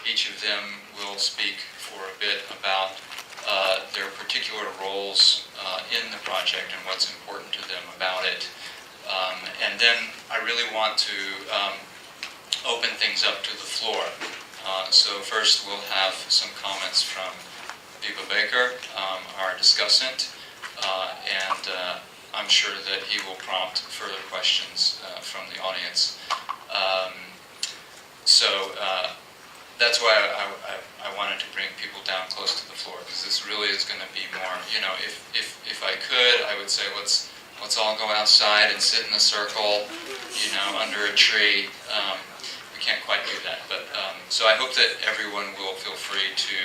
each of them will speak for a bit about their particular roles in the project and what's important to them about it. And then I really want to open things up to the floor. So first we'll have some comments from Viva Baker, our discussant, and I'm sure that he will prompt further questions from the audience. That's why I wanted to bring people down close to the floor, because this really is going to be more, if I could, I would say let's all go outside and sit in a circle, under a tree. We can't quite do that, but so I hope that everyone will feel free to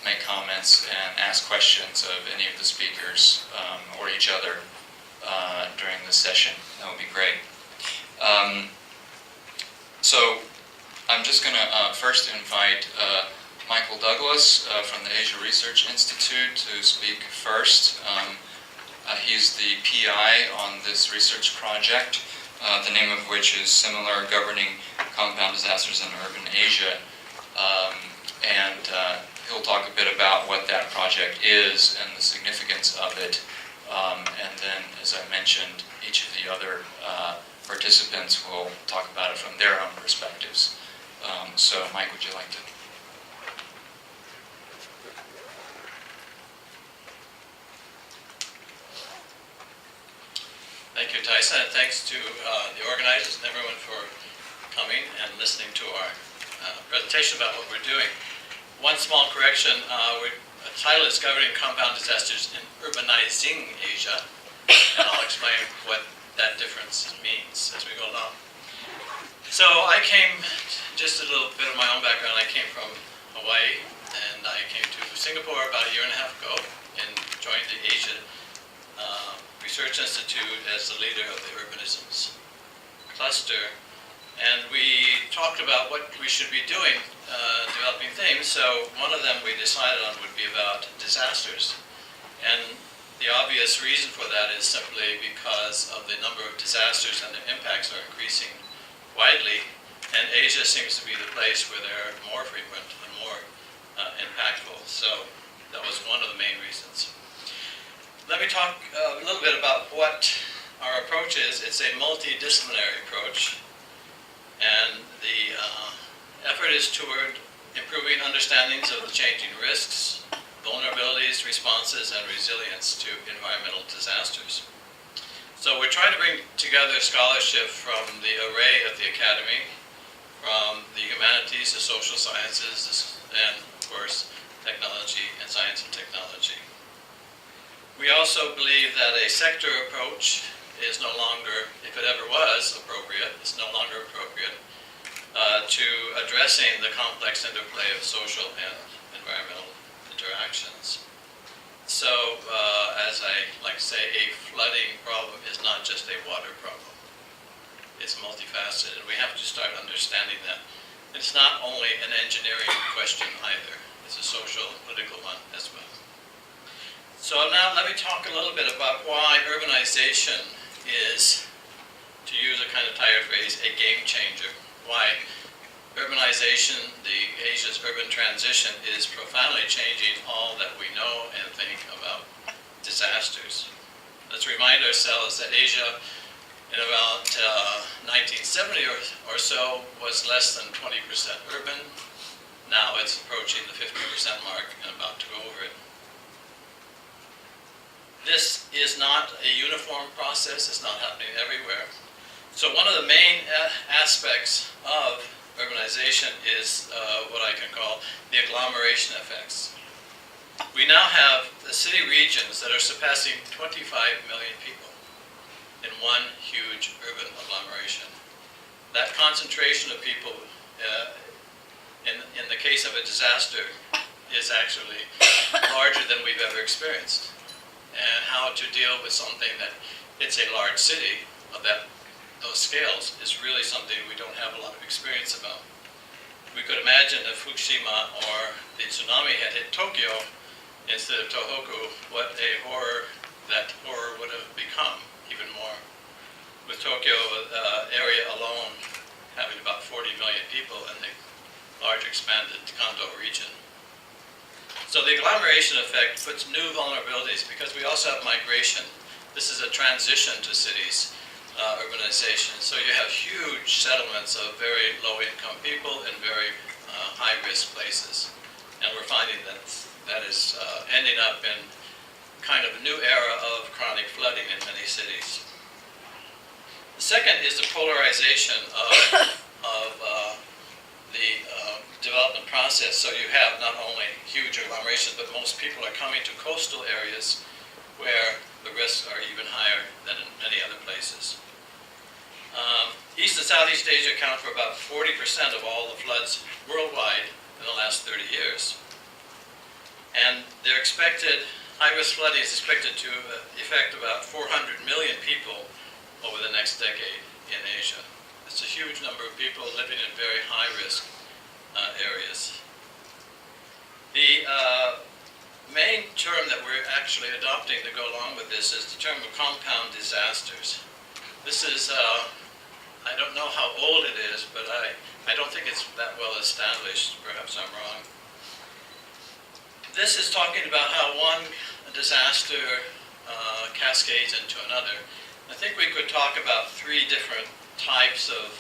make comments and ask questions of any of the speakers or each other during the session. That would be great. So I'm just going to first invite Michael Douglas from the Asia Research Institute to speak first. He's the PI on this research project, the name of which is Similar Governing Compound Disasters in Urban Asia. And he'll talk a bit about what that project is and the significance of it. And then, as I mentioned, each of the other participants will talk about it from their own perspectives. So, Mike, would you like to? Thank you, Tyson, and thanks to the organizers and everyone for coming and listening to our presentation about what we're doing. One small correction, the title is Governing Compound Disasters in Urbanizing Asia, and I'll explain what that difference means as we go along. So I came, just a little bit of my own background, I came from Hawaii, and I came to Singapore about a year and a half ago and joined the Asia Research Institute as the leader of the Urbanisms cluster. And we talked about what we should be doing, developing themes. So one of them we decided on would be about disasters. And the obvious reason for that is simply because of the number of disasters and their impacts are increasing widely. And Asia seems to be the place where they're more frequent and more impactful. So that was one of the main reasons. Let me talk a little bit about what our approach is. It's a multidisciplinary approach. And the effort is toward improving understandings of the changing risks, vulnerabilities, responses, and resilience to environmental disasters. So we're trying to bring together scholarship from the array of the academy, from the humanities, the social sciences, and of course, technology and science and technology. We also believe that a sector approach is no longer, if it ever was appropriate, it's no longer appropriate to addressing the complex interplay of social and environmental interactions. So, as I like to say, a flooding problem is not just a water problem. It's multifaceted. We have to start understanding that. It's not only an engineering question either. It's a social and political one as well. So now let me talk a little bit about why urbanization is, to use a kind of tired phrase, a game changer. Why urbanization, Asia's urban transition, is profoundly changing all that we know and think about disasters. Let's remind ourselves that Asia in about 1970 or so was less than 20% urban. Now it's approaching the 50% mark and about to go over it. This is not a uniform process. It's not happening everywhere. So one of the main aspects of urbanization is what I can call the agglomeration effects. We now have the city regions that are surpassing 25 million people in one huge urban agglomeration. That concentration of people, in the case of a disaster, is actually larger than we've ever experienced. And how to deal with something that it's a large city of those scales is really something we don't have a lot of experience about. We could imagine if Fukushima or the tsunami had hit Tokyo instead of Tohoku, what a horror that horror would have become even more. With Tokyo area alone having about 40 million people and the large expanded condo region. So the agglomeration effect puts new vulnerabilities because we also have migration. This is a transition to cities, urbanization. So you have huge settlements of very low-income people in very high-risk places. And we're finding that that is ending up in kind of a new era of chronic flooding in many cities. The second is the polarization of the development process. So you have not only huge agglomerations, but most people are coming to coastal areas where the risks are even higher than in many other places. East and Southeast Asia account for about 40% of all the floods worldwide in the last 30 years. And they're expected, high-risk flooding is expected to affect about 400 million people over the next decade in Asia. It's a huge number of people living in very high-risk areas. The main term that we're actually adopting to go along with this is the term of compound disasters. This is, I don't know how old it is, but I don't think it's that well established. Perhaps I'm wrong. This is talking about how one disaster cascades into another. I think we could talk about three different types of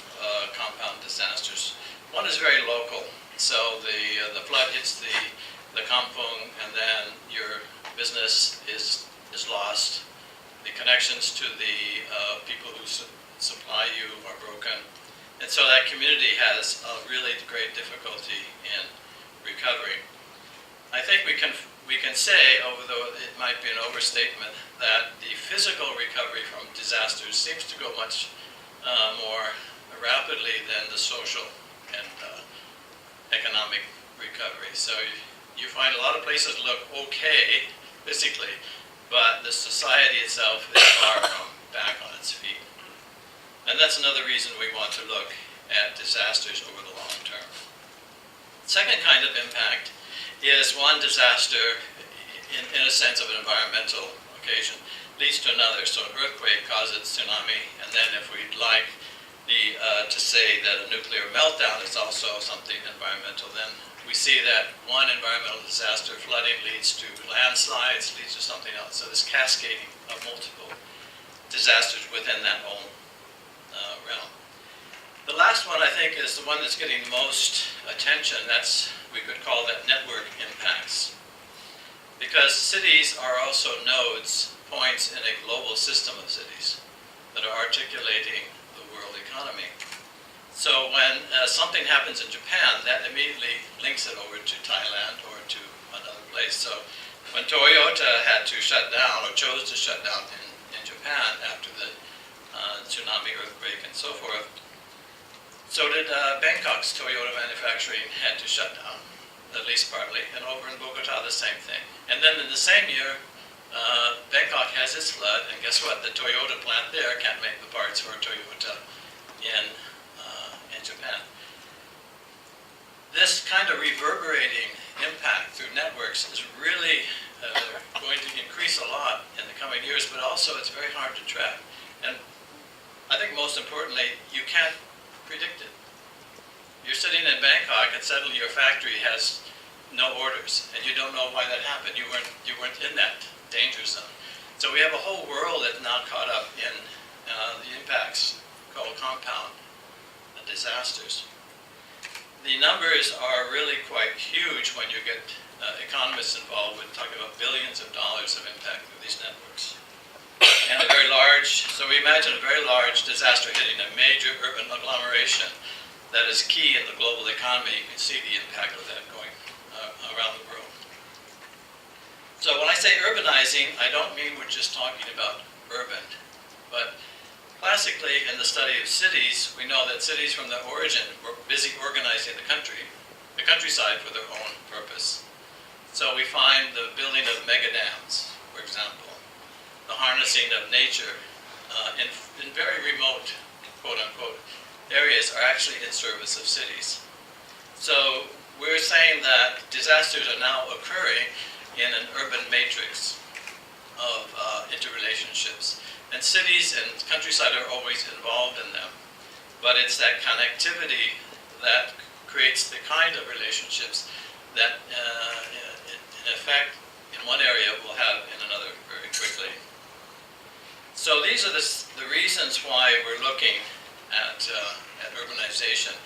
compound disasters. One is very local. So the flood hits the kampung, and then your business is lost. The connections to the people who supply you are broken. And so that community has a really great difficulty in recovering. I think we can say, although it might be an overstatement, that the physical recovery from disasters seems to go much more rapidly than the social and economic recovery. So you find a lot of places look okay physically, but the society itself is far from back on its feet. And that's another reason we want to look at disasters over the long term. Second kind of impact is one disaster, in a sense of an environmental occasion, leads to another. So an earthquake causes tsunami, and then if we'd like to say that a nuclear meltdown is also something environmental, then we see that one environmental disaster, flooding, leads to landslides, leads to something else. So this cascading of multiple disasters within that own realm. The last one, I think, is the one that's getting most attention. That's, we could call that network impacts. Because cities are also nodes, points in a global system of cities that are articulating the world economy. So when something happens in Japan, that immediately links it over to Thailand or to another place. So when Toyota had to shut down, or chose to shut down in Japan after the tsunami, earthquake, and so forth, so did Bangkok's Toyota manufacturing had to shut down, at least partly, and over in Bogota the same thing. And then in the same year, Bangkok has its flood, and guess what? The Toyota plant there can't make the parts for Toyota in Japan. This kind of reverberating impact through networks is really going to increase a lot in the coming years, but also it's very hard to track. And I think most importantly, you can't predict it. You're sitting in Bangkok and suddenly your factory has no orders, and you don't know why that happened. You weren't in that danger zone. So we have a whole world that's now caught up in the impacts called compound disasters. The numbers are really quite huge when you get economists involved with talking about billions of dollars of impact through these networks. And a very large, so we imagine a very large disaster hitting a major urban agglomeration that is key in the global economy. You can see the impact of that going around the world. So when I say urbanizing, I don't mean we're just talking about urban, but classically in the study of cities, we know that cities from their origin were busy organizing the countryside for their own purpose. So we find the building of mega dams, for example, the harnessing of nature in very remote, quote unquote, areas are actually in service of cities. So we're saying that disasters are now occurring in an urban matrix of interrelationships. And cities and countryside are always involved in them. But it's that connectivity that creates the kind of relationships that, in effect, in one area will have in another very quickly. So these are the reasons why we're looking at urbanization.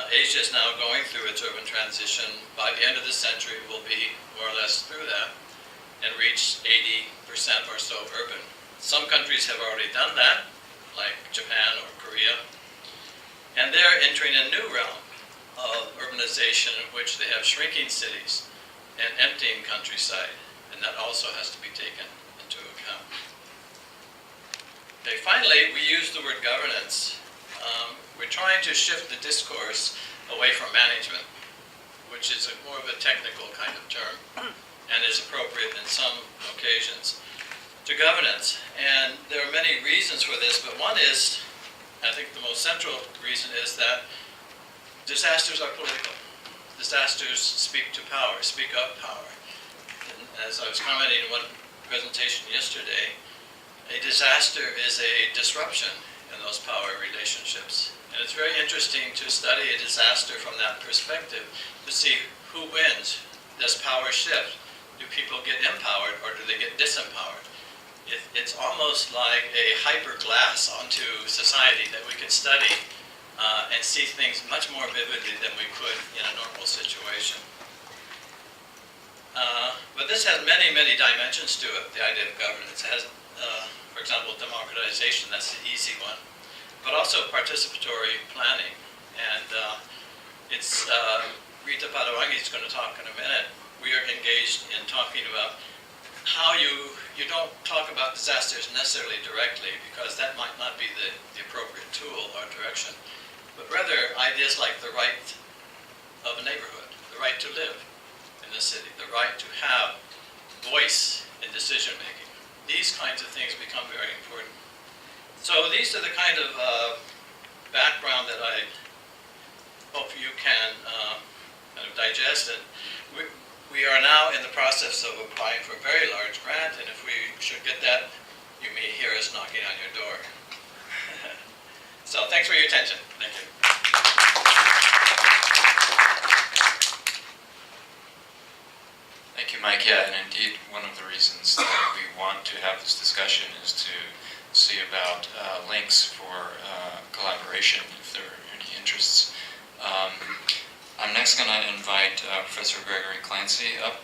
Asia is now going through its urban transition. By the end of this century, we'll be more or less through that and reach 80% or so urban. Some countries have already done that, like Japan or Korea, and they're entering a new realm of urbanization in which they have shrinking cities and emptying countryside, and that also has to be taken into account. Okay, finally, we use the word governance. We're trying to shift the discourse away from management, which is more of a technical kind of term and is appropriate in some occasions, to governance. And there are many reasons for this, but one is, I think the most central reason is that disasters are political. Disasters speak to power, speak of power. And as I was commenting in one presentation yesterday, a disaster is a disruption in those power relationships. And it's very interesting to study a disaster from that perspective to see who wins. Does power shift? Do people get empowered or do they get disempowered? It's almost like a hyper glass onto society that we could study and see things much more vividly than we could in a normal situation. But this has many, many dimensions to it, the idea of governance. It has, for example, democratization, that's the easy one, but also participatory planning. And it's Rita Padawangi is going to talk in a minute. We are engaged in talking about how you don't talk about disasters necessarily directly, because that might not be the appropriate tool or direction, but rather ideas like the right of a neighborhood, the right to live in the city, the right to have voice in decision making. These kinds of things become very important. So these are the kind of background that I hope you can kind of digest. And we are now in the process of applying for a very large grant, and if we should get that, you may hear us knocking on your door. So thanks for your attention. Thank you. Thank you, Mike. Yeah, and indeed, one of the reasons that we want to have this discussion is to see about links for collaboration, if there are any interests. I'm next going to invite Professor Gregory Clancy up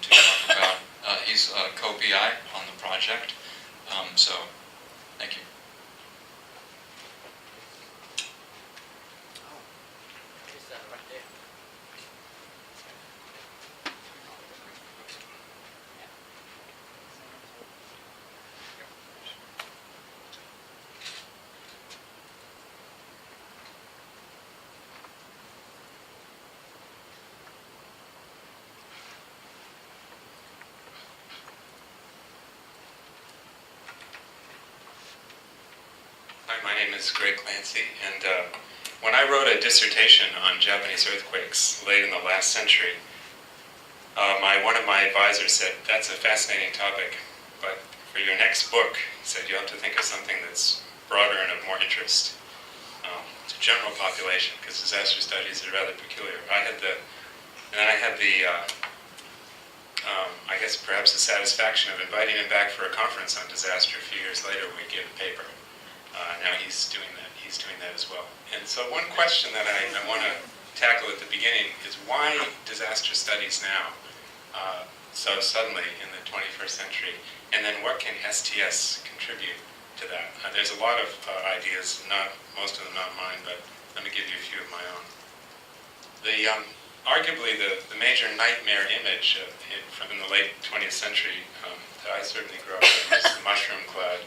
to talk about, he's a co-PI on the project, so thank you. Hi, my name is Greg Clancy, and when I wrote a dissertation on Japanese earthquakes late in the last century, one of my advisors said, "That's a fascinating topic, but for your next book," he said, "you have to think of something that's broader and of more interest to general population, because disaster studies are rather peculiar." I had the I guess perhaps the satisfaction of inviting him back for a conference on disaster a few years later when we gave a paper. Now he's doing that. He's doing that as well. And so one question that I want to tackle at the beginning is, why disaster studies now so suddenly in the 21st century? And then what can STS contribute to that? There's a lot of ideas, most of them not mine, but let me give you a few of my own. Arguably the major nightmare image from the late 20th century that I certainly grew up with is the mushroom cloud.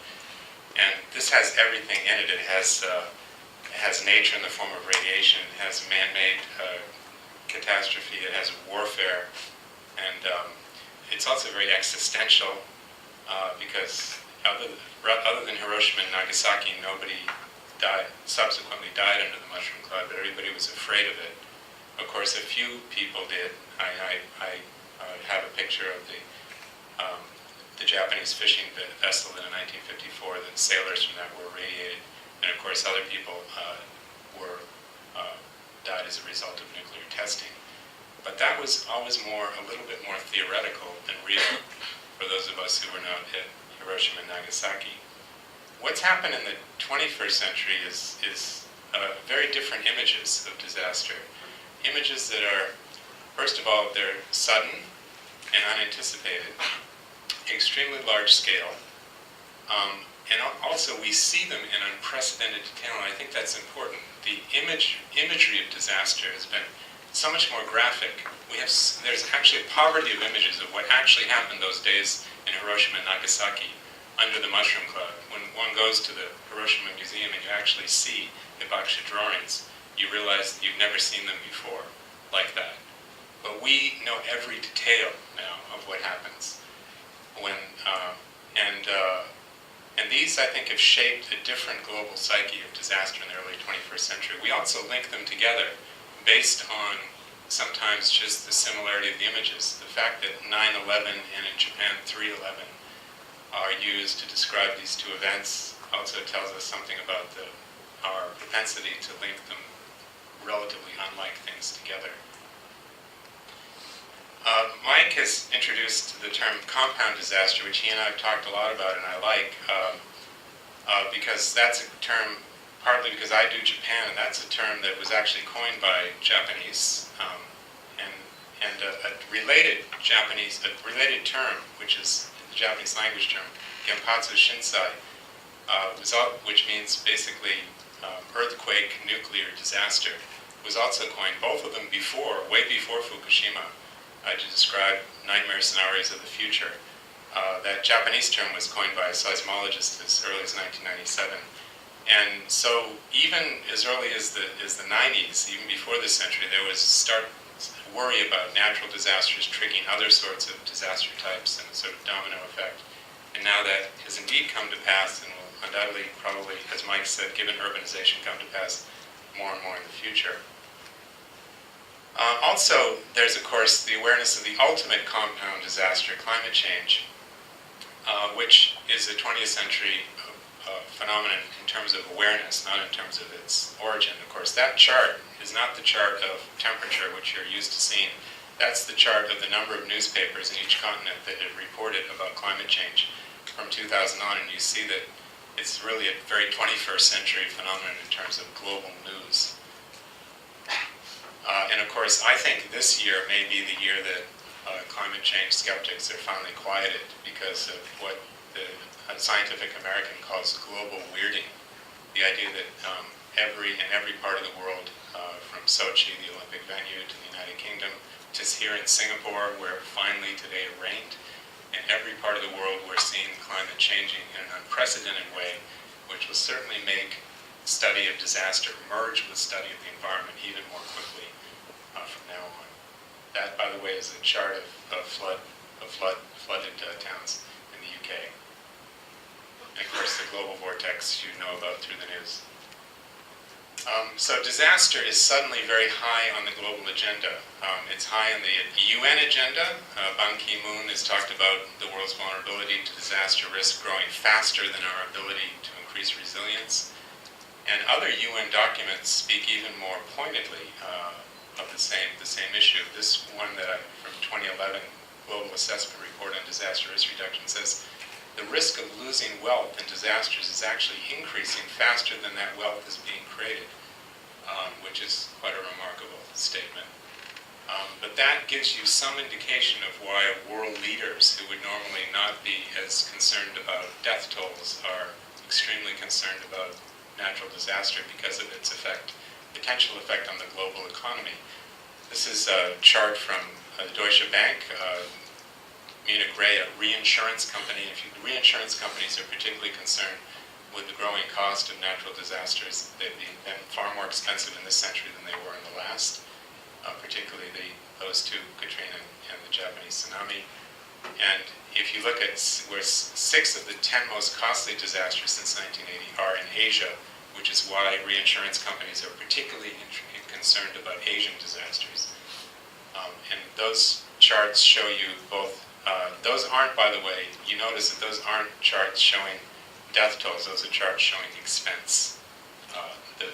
And this has everything in it. It has nature in the form of radiation, it has man-made catastrophe, it has warfare, and it's also very existential because other than Hiroshima and Nagasaki, nobody subsequently died under the mushroom cloud, but everybody was afraid of it. Of course, a few people did. I have a picture of the Japanese fishing vessel in 1954, the sailors from that were radiated, and of course other people died as a result of nuclear testing. But that was always a little bit more theoretical than real for those of us who were not at Hiroshima and Nagasaki. What's happened in the 21st century is very different images of disaster. Images that are, first of all, they're sudden and unanticipated, extremely large scale, and also we see them in unprecedented detail, and I think that's important. The imagery of disaster has been so much more graphic. There's actually a poverty of images of what actually happened those days in Hiroshima and Nagasaki under the mushroom cloud. When one goes to the Hiroshima Museum and you actually see hibakusha drawings, you realize that you've never seen them before like that. But we know every detail now of what happens when, and these, I think, have shaped a different global psyche of disaster in the early 21st century. We also link them together based on sometimes just the similarity of the images. The fact that 9/11 and in Japan 3/11 are used to describe these two events also tells us something about our propensity to link them relatively unlike things together. Mike has introduced the term compound disaster, which he and I have talked a lot about and I like, because that's a term, partly because I do Japan, and that's a term that was actually coined by Japanese, and a related term, which is the Japanese language term, Genpatsu Shinsai, which means basically earthquake, nuclear disaster, was also coined, both of them way before Fukushima, to describe nightmare scenarios of the future. That Japanese term was coined by a seismologist as early as 1997. And so even as early as the 90s, even before this century, there was worry about natural disasters triggering other sorts of disaster types and a sort of domino effect. And now that has indeed come to pass and will undoubtedly, probably, as Mike said, given urbanization, come to pass more and more in the future. Also, there's, of course, the awareness of the ultimate compound disaster, climate change, which is a 20th century phenomenon in terms of awareness, not in terms of its origin. Of course, that chart is not the chart of temperature, which you're used to seeing. That's the chart of the number of newspapers in each continent that have reported about climate change from 2000 on, and you see that it's really a very 21st century phenomenon in terms of global news. And of course, I think this year may be the year that climate change skeptics are finally quieted because of what the Scientific American calls global weirding. The idea that in every part of the world, from Sochi, the Olympic venue, to the United Kingdom, to here in Singapore, where finally today it rained, in every part of the world we're seeing climate changing in an unprecedented way, which will certainly make study of disaster merge with study of the environment even more quickly from now on. That, by the way, is a chart of flooded towns in the UK. And of course, the global vortex you know about through the news. So disaster is suddenly very high on the global agenda. It's high on the UN agenda. Ban Ki-moon has talked about the world's vulnerability to disaster risk growing faster than our ability to increase resilience. And other UN documents speak even more pointedly of the same issue. This one from 2011 Global Assessment Report on Disaster Risk Reduction says the risk of losing wealth in disasters is actually increasing faster than that wealth is being created, which is quite a remarkable statement. But that gives you some indication of why world leaders who would normally not be as concerned about death tolls are extremely concerned about natural disaster because of its potential effect on the global economy. This is a chart from the Deutsche Bank, Munich Re, a reinsurance company. Reinsurance companies are particularly concerned with the growing cost of natural disasters. They've been far more expensive in this century than they were in the last, particularly those two, Katrina and the Japanese tsunami. And if you look at where 6 of the 10 most costly disasters since 1980 are in Asia, which is why reinsurance companies are particularly concerned about Asian disasters. And those charts show you both, those aren't, by the way, you notice that those aren't charts showing death tolls, those are charts showing expense. The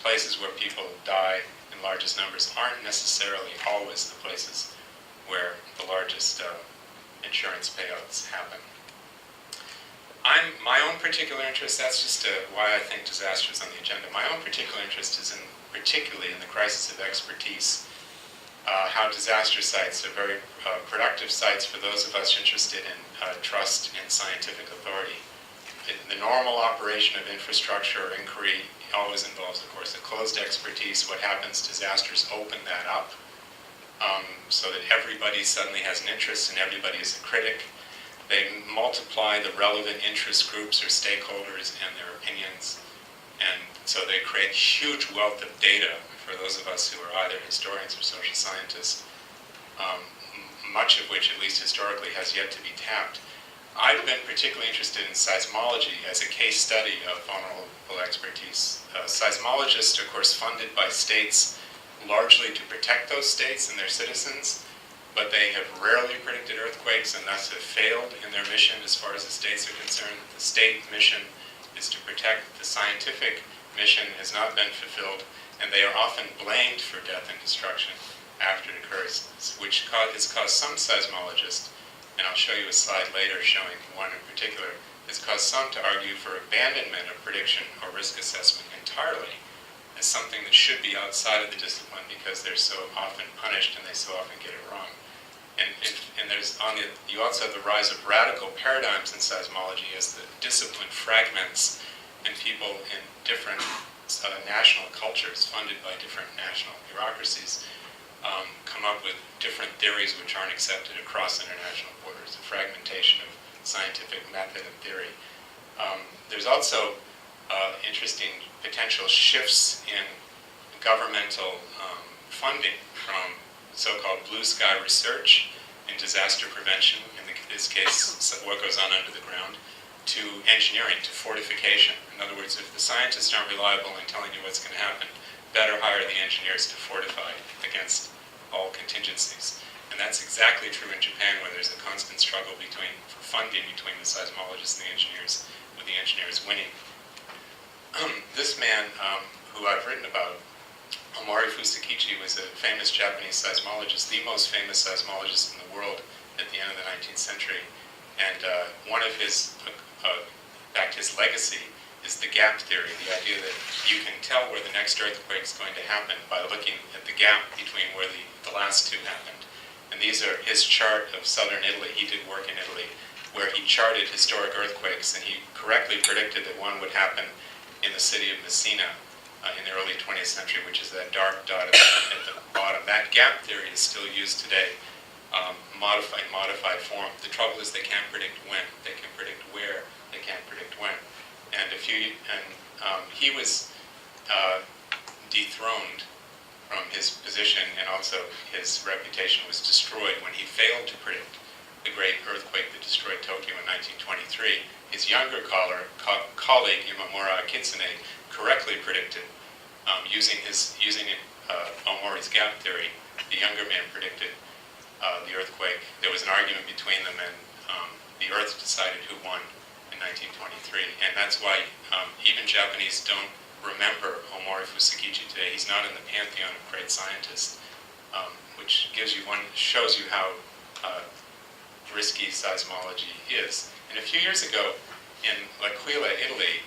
places where people die in largest numbers aren't necessarily always the places where the largest insurance payouts happen. My own particular interest, that's just why I think disaster is on the agenda. My own particular interest is particularly in the crisis of expertise, how disaster sites are very productive sites for those of us interested in trust in scientific authority. The normal operation of infrastructure or inquiry always involves, of course, a closed expertise. What happens, disasters open that up so that everybody suddenly has an interest and everybody is a critic. They multiply the relevant interest groups or stakeholders and their opinions, and so they create huge wealth of data for those of us who are either historians or social scientists, much of which, at least historically, has yet to be tapped. I've been particularly interested in seismology as a case study of vulnerable expertise. Seismologists, of course, funded by states largely to protect those states and their citizens, but they have rarely predicted earthquakes and thus have failed in their mission as far as the states are concerned. The state mission is to protect. The scientific mission has not been fulfilled, and they are often blamed for death and destruction after it occurs, which has caused some seismologists, and I'll show you a slide later showing one in particular, has caused some to argue for abandonment of prediction or risk assessment entirely as something that should be outside of the discipline because they're so often punished and they so often get it wrong. And there's you also have the rise of radical paradigms in seismology as the discipline fragments and people in different national cultures funded by different national bureaucracies come up with different theories which aren't accepted across international borders, a fragmentation of scientific method and theory. There's also interesting potential shifts in governmental funding from so-called blue sky research in disaster prevention, in this case what goes on under the ground, to engineering, to fortification. In other words, if the scientists aren't reliable in telling you what's going to happen, better hire the engineers to fortify against all contingencies. And that's exactly true in Japan, where there's a constant struggle for funding between the seismologists and the engineers, with the engineers winning. This man, who I've written about, Omori Fusakichi, was a famous Japanese seismologist, the most famous seismologist in the world at the end of the 19th century. And one of his legacy is the gap theory, the idea that you can tell where the next earthquake is going to happen by looking at the gap between where the last two happened. And these are his chart of southern Italy. He did work in Italy, where he charted historic earthquakes, and he correctly predicted that one would happen in the city of Messina in the early 20th century, which is that dark dot at the bottom. That gap theory is still used today, modified form. The trouble is they can't predict when. They can predict where. They can't predict when. And he was dethroned from his position, and also his reputation was destroyed when he failed to predict the great earthquake that destroyed Tokyo in 1923. His younger colleague, Imamura Kitsune, correctly predicted, using Omori's gap theory. The younger man predicted the earthquake. There was an argument between them, and the Earth decided who won in 1923. And that's why even Japanese don't remember Omori Fusakichi today. He's not in the pantheon of great scientists, which shows you how risky seismology is. And a few years ago, in L'Aquila, Italy,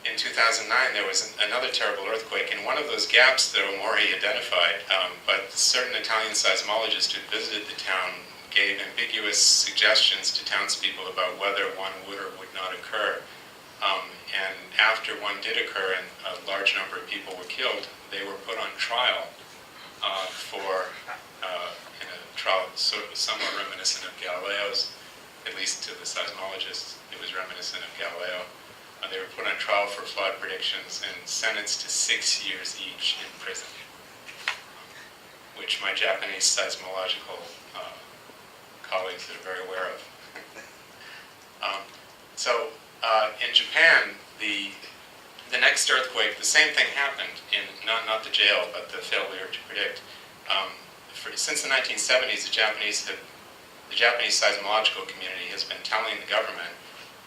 in 2009, there was another terrible earthquake in one of those gaps that Omori identified, but certain Italian seismologists who visited the town gave ambiguous suggestions to townspeople about whether one would or would not occur. And after one did occur and a large number of people were killed, they were put on trial in a trial somewhat reminiscent of Galileo's, at least to the seismologists, it was reminiscent of Galileo. They were put on trial for flood predictions and sentenced to 6 years each in prison, which my Japanese seismological colleagues are very aware of. In Japan, the next earthquake, the same thing happened in not the jail, but the failure to predict. Since the 1970s, the Japanese seismological community has been telling the government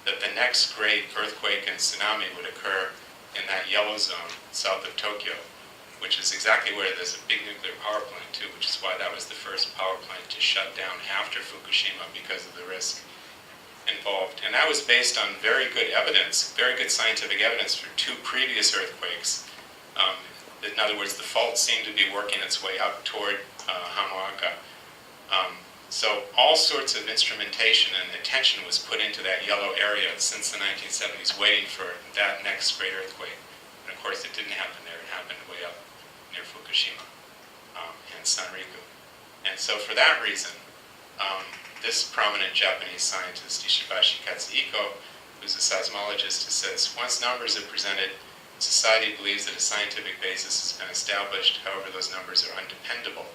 that the next great earthquake and tsunami would occur in that yellow zone south of Tokyo, which is exactly where there's a big nuclear power plant too, which is why that was the first power plant to shut down after Fukushima because of the risk involved. And that was based on very good evidence, very good scientific evidence for two previous earthquakes. In other words, the fault seemed to be working its way up toward Hamaoka. So all sorts of instrumentation and attention was put into that yellow area since the 1970s, waiting for that next great earthquake. And of course, it didn't happen there. It happened way up near Fukushima and Sanriku. And so for that reason, this prominent Japanese scientist, Ishibashi Katsuhiko, who's a seismologist, who says, once numbers are presented, society believes that a scientific basis has been established, however those numbers are undependable.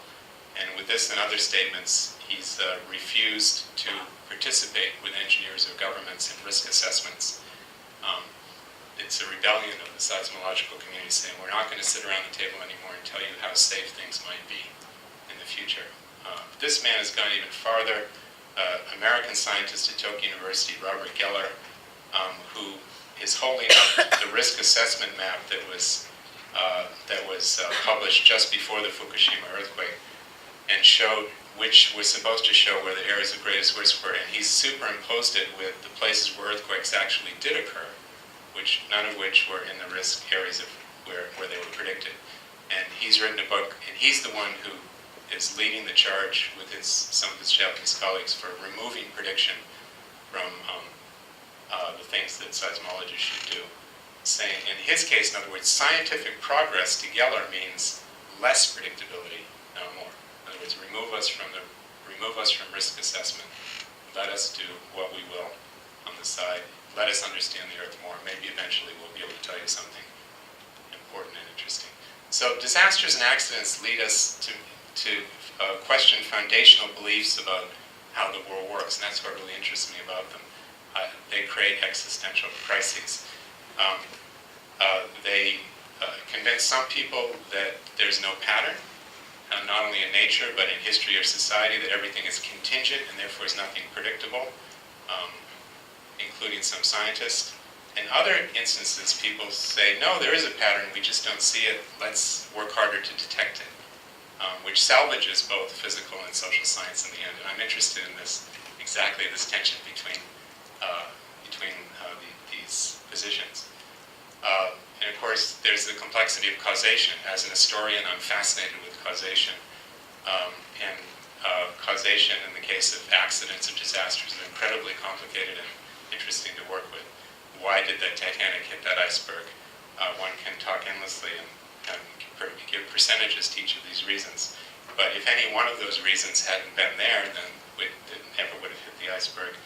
And with this and other statements, he's refused to participate with engineers or governments in risk assessments. It's a rebellion of the seismological community saying, we're not going to sit around the table anymore and tell you how safe things might be in the future. This man has gone even farther. American scientist at Tokyo University, Robert Geller, who is holding up the risk assessment map that was published just before the Fukushima earthquake, and showed which was supposed to show where the areas of greatest risk were, and he's superimposed it with the places where earthquakes actually did occur, none of which were in the risk areas of where they were predicted. And he's written a book, and he's the one who is leading the charge with some of his Japanese colleagues for removing prediction from the things that seismologists should do. Saying, in his case, in other words, scientific progress to Geller means less predictability, no more. In other words, remove us from risk assessment. Let us do what we will on the side. Let us understand the Earth more. Maybe eventually we'll be able to tell you something important and interesting. So disasters and accidents lead us to question foundational beliefs about how the world works, and that's what really interests me about them. They create existential crises. They convince some people that there's no pattern, not only in nature, but in history or society, that everything is contingent and therefore is nothing predictable, including some scientists. In other instances, people say, no, there is a pattern, we just don't see it, let's work harder to detect it, which salvages both physical and social science in the end. And I'm interested in exactly this tension between these positions. And of course, there's the complexity of causation. As an historian, I'm fascinated with causation. Causation in the case of accidents and disasters is incredibly complicated and interesting to work with. Why did the Titanic hit that iceberg? One can talk endlessly and give percentages to each of these reasons. But if any one of those reasons hadn't been there, then it never would have hit the iceberg.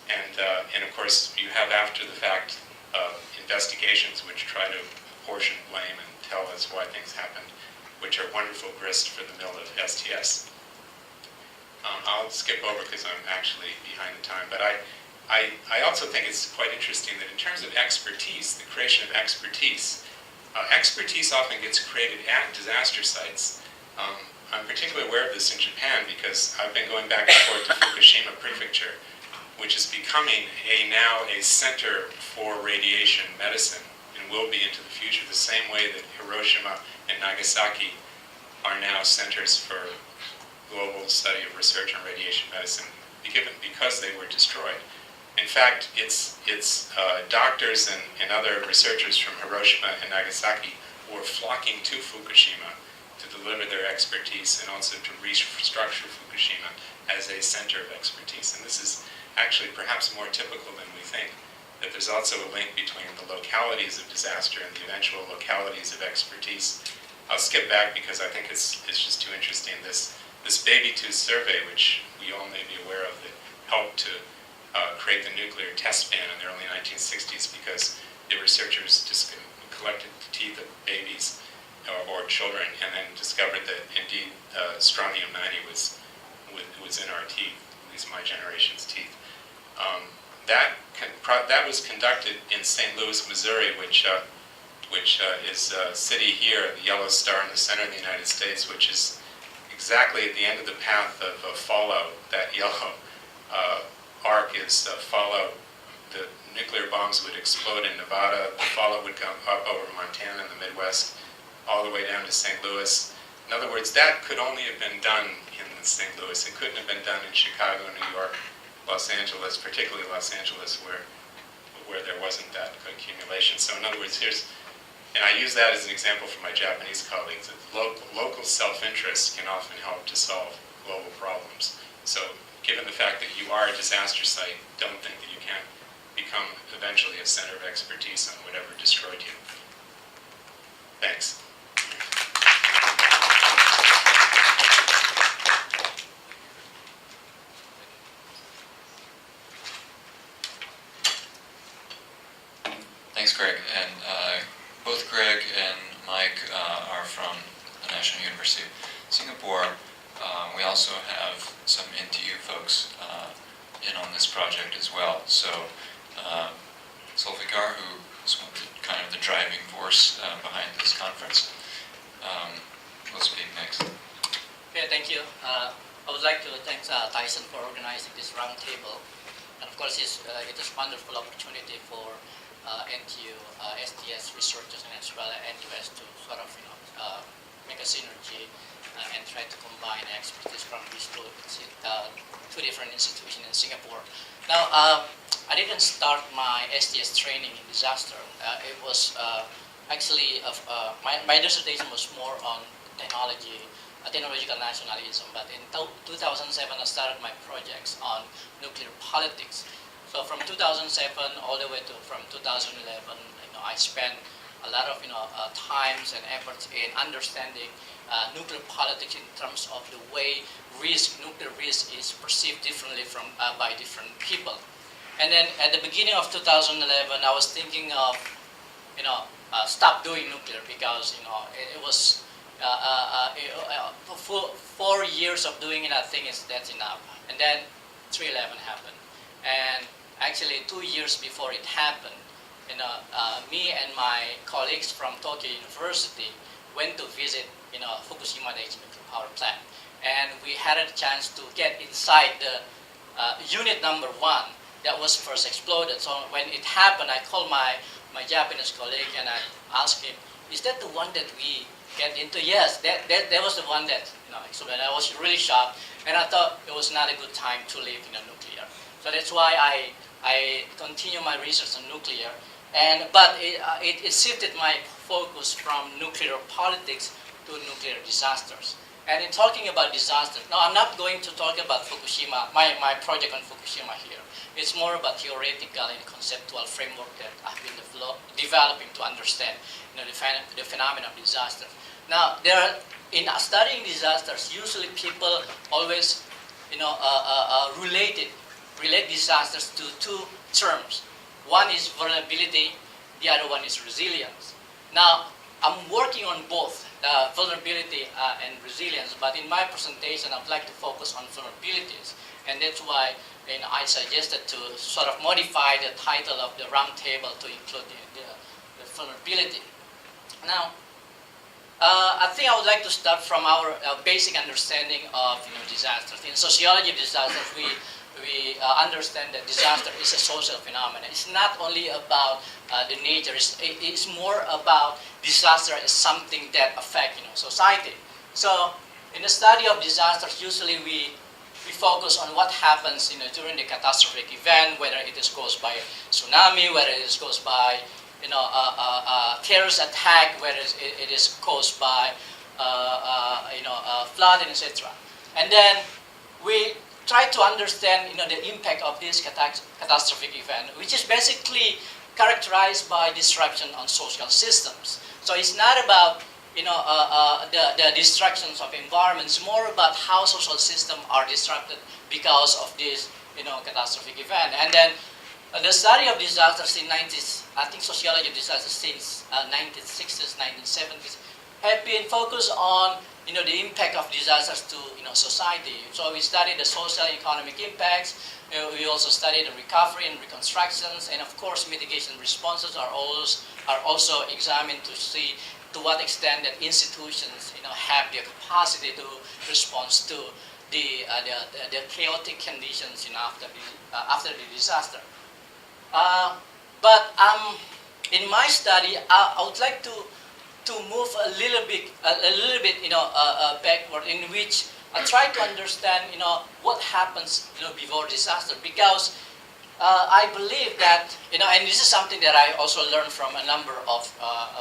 And of course, you have after the fact investigations which try to apportion blame and tell us why things happened, which are wonderful grist for the mill of STS. I'll skip over because I'm actually behind the time, but I also think it's quite interesting that in terms of expertise, the creation of expertise, expertise often gets created at disaster sites. I'm particularly aware of this in Japan because I've been going back and forth to Fukushima Prefecture, which is becoming now a center for radiation medicine and will be into the future, the same way that Hiroshima and Nagasaki are now centers for global study of research on radiation medicine, because they were destroyed. In fact, it's doctors and other researchers from Hiroshima and Nagasaki who are flocking to Fukushima to deliver their expertise and also to restructure Fukushima as a center of expertise. And this is actually perhaps more typical than we think, that there's also a link between the localities of disaster and the eventual localities of expertise. I'll skip back because I think it's just too interesting. This baby tooth survey, which we all may be aware of, that helped to create the nuclear test ban in the early 1960s because the researchers just collected the teeth of babies or children and then discovered that indeed strontium-90 was in our teeth, at least my generation's teeth. That was conducted in St. Louis, Missouri, which is a city here, the yellow star in the center of the United States, which is exactly at the end of the path of fallout. That yellow arc is fallout, the nuclear bombs would explode in Nevada, the fallout would come up over Montana and the Midwest, all the way down to St. Louis. In other words, that could only have been done in St. Louis. It couldn't have been done in Chicago, New York, Los Angeles, particularly Los Angeles, where there wasn't that accumulation. So in other words, and I use that as an example for my Japanese colleagues, that local self-interest can often help to solve global problems. So given the fact that you are a disaster site, don't think that you can't become eventually a center of expertise on whatever destroyed you. Thanks. Thanks, Greg. And both Greg and Mike are from the National University of Singapore. We also have some NTU folks in on this project as well. So Zulfikar, who is kind of the driving force behind this conference, will speak next. Okay, thank you. I would like to thank Tyson for organizing this roundtable. And of course, it is a wonderful opportunity for NTU, STS researchers, and as well as NUS to sort of make a synergy and try to combine expertise from these two different institutions in Singapore. Now, I didn't start my STS training in disaster. It was actually my dissertation was more on technological nationalism. But in 2007, I started my projects on nuclear politics. So from 2007 all the way to from 2011, I spent a lot of times and efforts in understanding nuclear politics in terms of the way nuclear risk is perceived differently by different people. And then at the beginning of 2011, I was thinking of stop doing nuclear because it was 4 years of doing it. I think that's enough. And then 3/11 happened, and actually 2 years before it happened, me and my colleagues from Tokyo University went to visit Fukushima Daiichi nuclear power plant, and we had a chance to get inside the unit number 1 that was first exploded. So when it happened, I called my Japanese colleague and I asked him, "Is that the one that we get into?" Yes, that was the one that exploded. I was really shocked, and I thought it was not a good time to live in a nuclear. So that's why I continue my research on nuclear, but it shifted my focus from nuclear politics to nuclear disasters. And in talking about disasters, now I'm not going to talk about Fukushima, my project on Fukushima here. It's more about theoretical and conceptual framework that I've been developing to understand the phenomenon of disaster. Now, in studying disasters, usually people always relate disasters to two terms. One is vulnerability, the other one is resilience. Now, I'm working on both vulnerability and resilience, but in my presentation, I'd like to focus on vulnerabilities, and that's why I suggested to sort of modify the title of the roundtable to include the vulnerability. Now, I think I would like to start from our basic understanding of disasters. In sociology of disasters, we understand that disaster is a social phenomenon. It's not only about the nature. It's more about disaster as something that affects society. So in the study of disasters, usually we focus on what happens during the catastrophic event, whether it is caused by tsunami, whether it is caused by terrorist attack, whether it is caused by flooding, etc. And then we try to understand the impact of this catastrophic event, which is basically characterized by disruption on social systems. So it's not about the destructions of environments, more about how social systems are disrupted because of this catastrophic event. And then the study of disasters in I think sociology of disasters since 1960s, 1970s have been focused on the impact of disasters to society. So we studied the social and economic impacts. We also studied the recovery and reconstructions, and of course mitigation responses are also examined to see to what extent that institutions have the capacity to respond to the chaotic conditions after the disaster. But in my study, I would like to move a little bit, backward, in which I try to understand, what happens, before disaster, because I believe that, and this is something that I also learned from a number of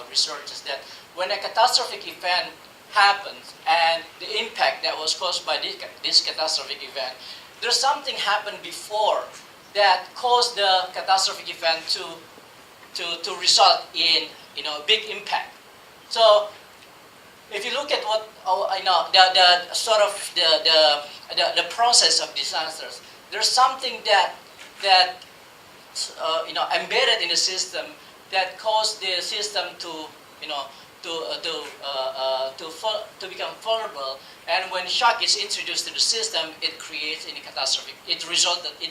researchers, that when a catastrophic event happens and the impact that was caused by this catastrophic event, there's something happened before that caused the catastrophic event to result in big impact. So if you look at what the sort of the process of disasters, there's something that embedded in the system that caused the system to become vulnerable. And when shock is introduced to the system, it creates a catastrophic. It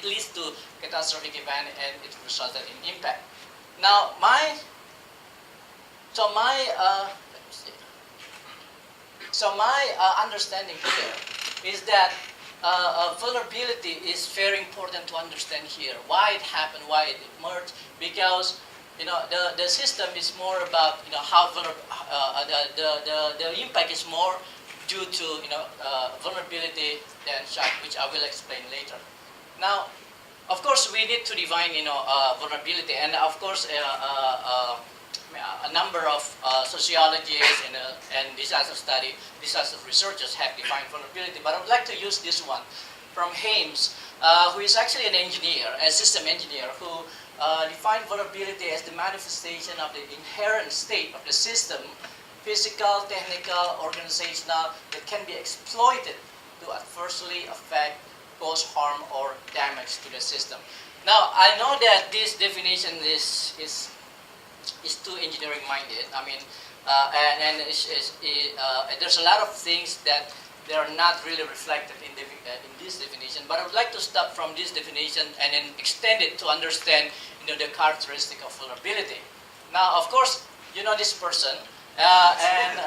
leads to catastrophic event, and it resulted in impact. Now, my understanding here is that vulnerability is very important to understand here. Why it happened, why it emerged, because the system is more about how the impact is more due to vulnerability than shock, which I will explain later. Now, of course, we need to define vulnerability, and of course a number of sociologists and disaster researchers have defined vulnerability. But I would like to use this one from Hames, who is actually an engineer, a system engineer, who defined vulnerability as the manifestation of the inherent state of the system, physical, technical, organizational, that can be exploited to adversely affect, cause harm, or damage to the system. Now, I know that this definition is too engineering-minded. I mean, there's a lot of things that they are not really reflected in this definition. But I would like to start from this definition and then extend it to understand, the characteristic of vulnerability. Now, of course, this person, and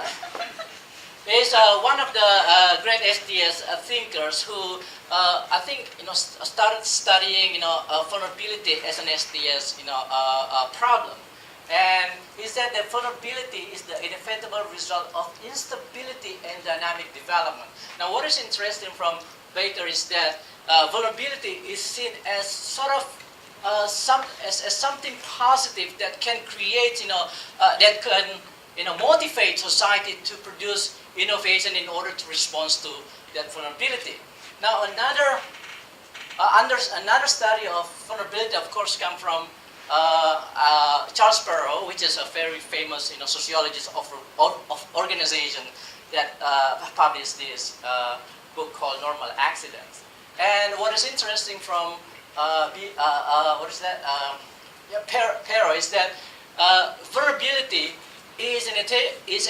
is one of the great STS thinkers who I think started studying vulnerability as an STS problem. And he said that vulnerability is the inevitable result of instability and dynamic development. Now, what is interesting from Baker is that vulnerability is seen as sort of something positive that can create, that can, motivate society to produce innovation in order to respond to that vulnerability. Now, another study of vulnerability, of course, comes from Charles Perrow, which is a very famous sociologist of organization that published this book called Normal Accidents. And what is interesting from Perrow is that vulnerability is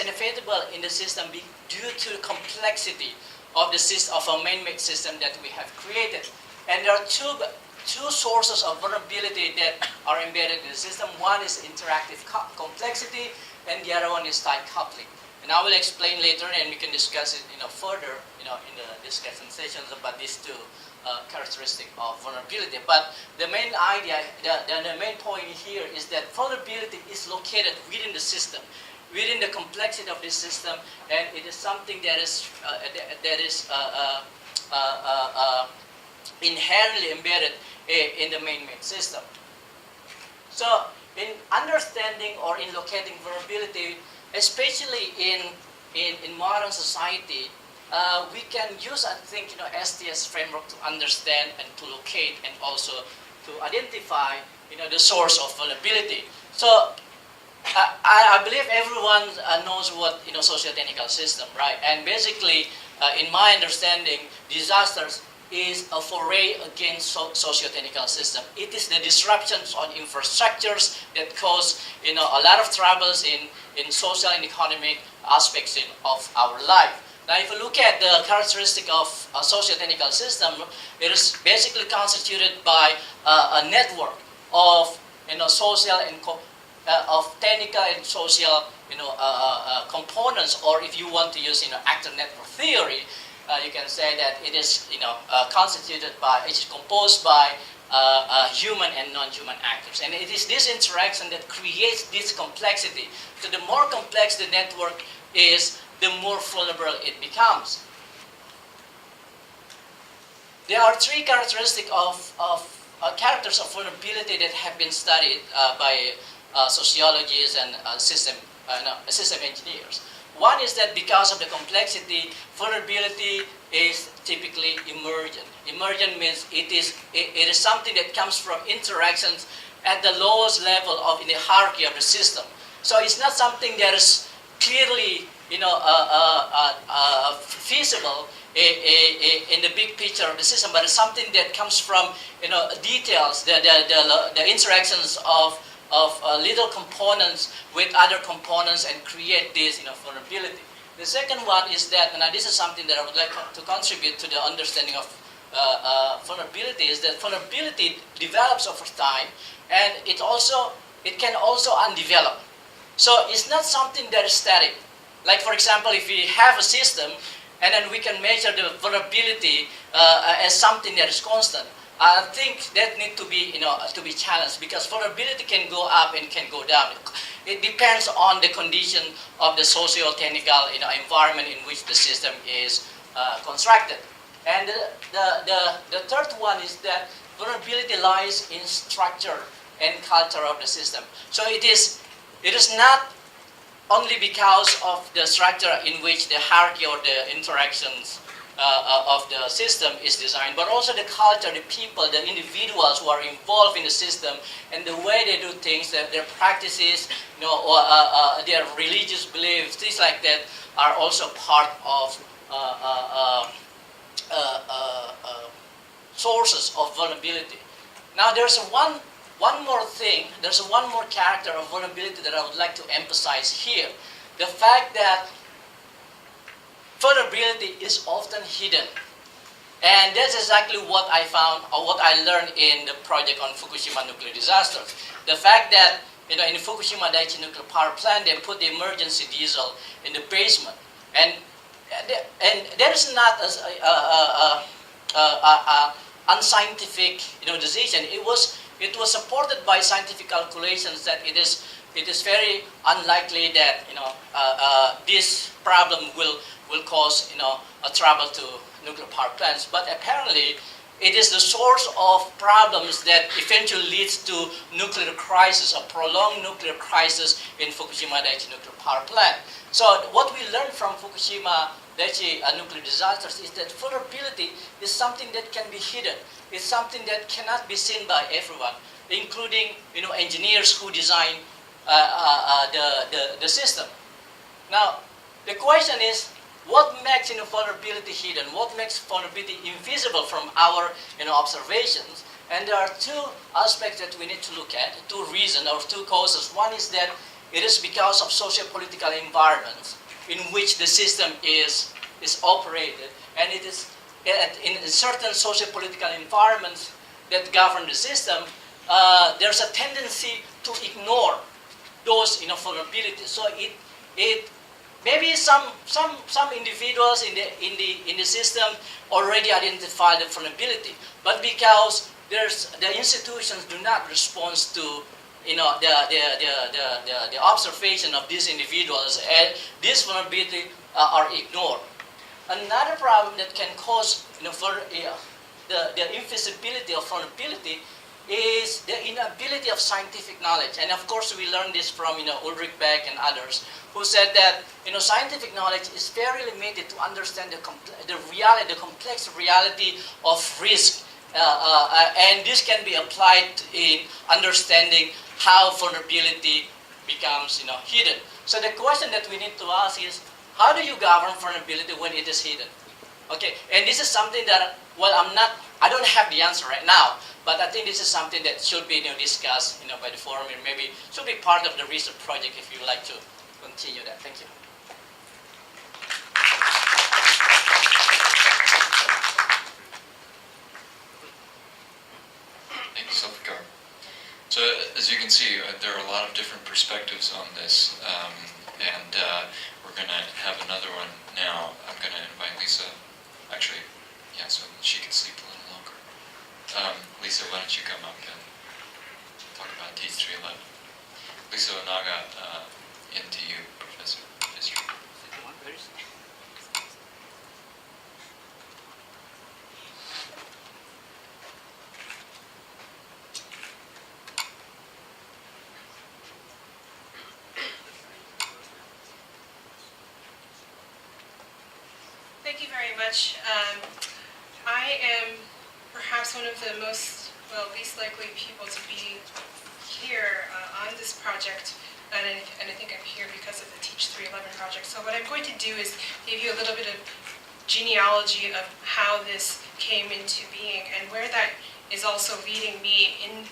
inevitable in the system due to the complexity of a man-made system that we have created. And there are two sources of vulnerability that are embedded in the system. One is interactive complexity, and the other one is tight coupling. And I will explain later, and we can discuss it further in the discussion sessions about these two characteristics of vulnerability. But the main idea, the main point here is that vulnerability is located within the system, within the complexity of this system, and it is something that is inherently embedded in the man-made system. So, in understanding or in locating vulnerability, especially in modern society, we can use, I think, STS framework to understand and to locate and also to identify, the source of vulnerability. So, I believe everyone knows what socio-technical system, right? And basically, in my understanding, disasters is a foray against socio-technical system. It is the disruptions on infrastructures that cause a lot of troubles in social and economic aspects of our life. Now, if you look at the characteristic of a socio-technical system, it is basically constituted by a network of social and of technical and social components, or if you want to use actor network theory, you can say that it is composed by human and non-human actors. And it is this interaction that creates this complexity. So the more complex the network is, the more vulnerable it becomes. There are three characteristics of characters of vulnerability that have been studied by sociologists and system engineers. One is that because of the complexity, vulnerability is typically emergent. Emergent means it is something that comes from interactions at the lowest level of in the hierarchy of the system. So it's not something that is clearly, feasible in the big picture of the system, but it's something that comes from, details, the interactions of little components with other components and create this, vulnerability. The second one is that, and this is something that I would like to contribute to the understanding of vulnerability, is that vulnerability develops over time, and it can also undevelop. So it's not something that is static. Like, for example, if we have a system and then we can measure the vulnerability as something that is constant, I think that needs to be challenged, because vulnerability can go up and can go down. It depends on the condition of the socio-technical environment in which the system is constructed. And the third one is that vulnerability lies in structure and culture of the system. So it is not only because of the structure in which the hierarchy or the interactions of the system is designed, but also the culture, the people, the individuals who are involved in the system, and the way they do things, their practices, or their religious beliefs, things like that, are also part of sources of vulnerability. Now, there's one more thing, there's one more character of vulnerability that I would like to emphasize here. The fact that vulnerability is often hidden. And that's exactly what I found, or what I learned in the project on Fukushima nuclear disaster. The fact that, in the Fukushima Daiichi nuclear power plant, they put the emergency diesel in the basement. And that is not an unscientific decision. It was supported by scientific calculations that it is very unlikely that this problem will cause a trouble to nuclear power plants. But apparently, it is the source of problems that eventually leads to nuclear crisis, a prolonged nuclear crisis in Fukushima Daiichi nuclear power plant. So what we learned from Fukushima Daiichi nuclear disasters is that vulnerability is something that can be hidden. It's something that cannot be seen by everyone, including engineers who design the system. Now, the question is, what makes vulnerability hidden? What makes vulnerability invisible from our observations? And there are two aspects that we need to look at, two reasons or two causes. One is that it is because of socio-political environments in which the system is operated, and it is in certain socio-political environments that govern the system. There's a tendency to ignore those vulnerabilities. So it maybe some individuals in the system already identify the vulnerability, but because the institutions do not respond to the observation of these individuals, and this vulnerability are ignored. Another problem that can cause the invisibility of vulnerability is the inability of scientific knowledge. And of course, we learned this from Ulrich Beck and others, who said that scientific knowledge is very limited to understand the complex reality of risk, and this can be applied in understanding how vulnerability becomes hidden. So the question that we need to ask is, how do you govern vulnerability when it is hidden? Okay, and this is something that, well, I don't have the answer right now, but I think this is something that should be discussed by the forum, and maybe should be part of the research project if you'd like to continue that. Thank you. Thank you, Sulfikar. So as you can see, there are a lot of different perspectives on this, and we're going to have another one now. I'm going to invite Lisa, actually, yeah, so she can sleep a little longer. Lisa, why don't you thank you very much. I am perhaps one of the least likely people to be here on this project, and I think I'm here because of the Teach 311 project. So what I'm going to do is give you a little bit of genealogy of how this came into being and where that is also leading me in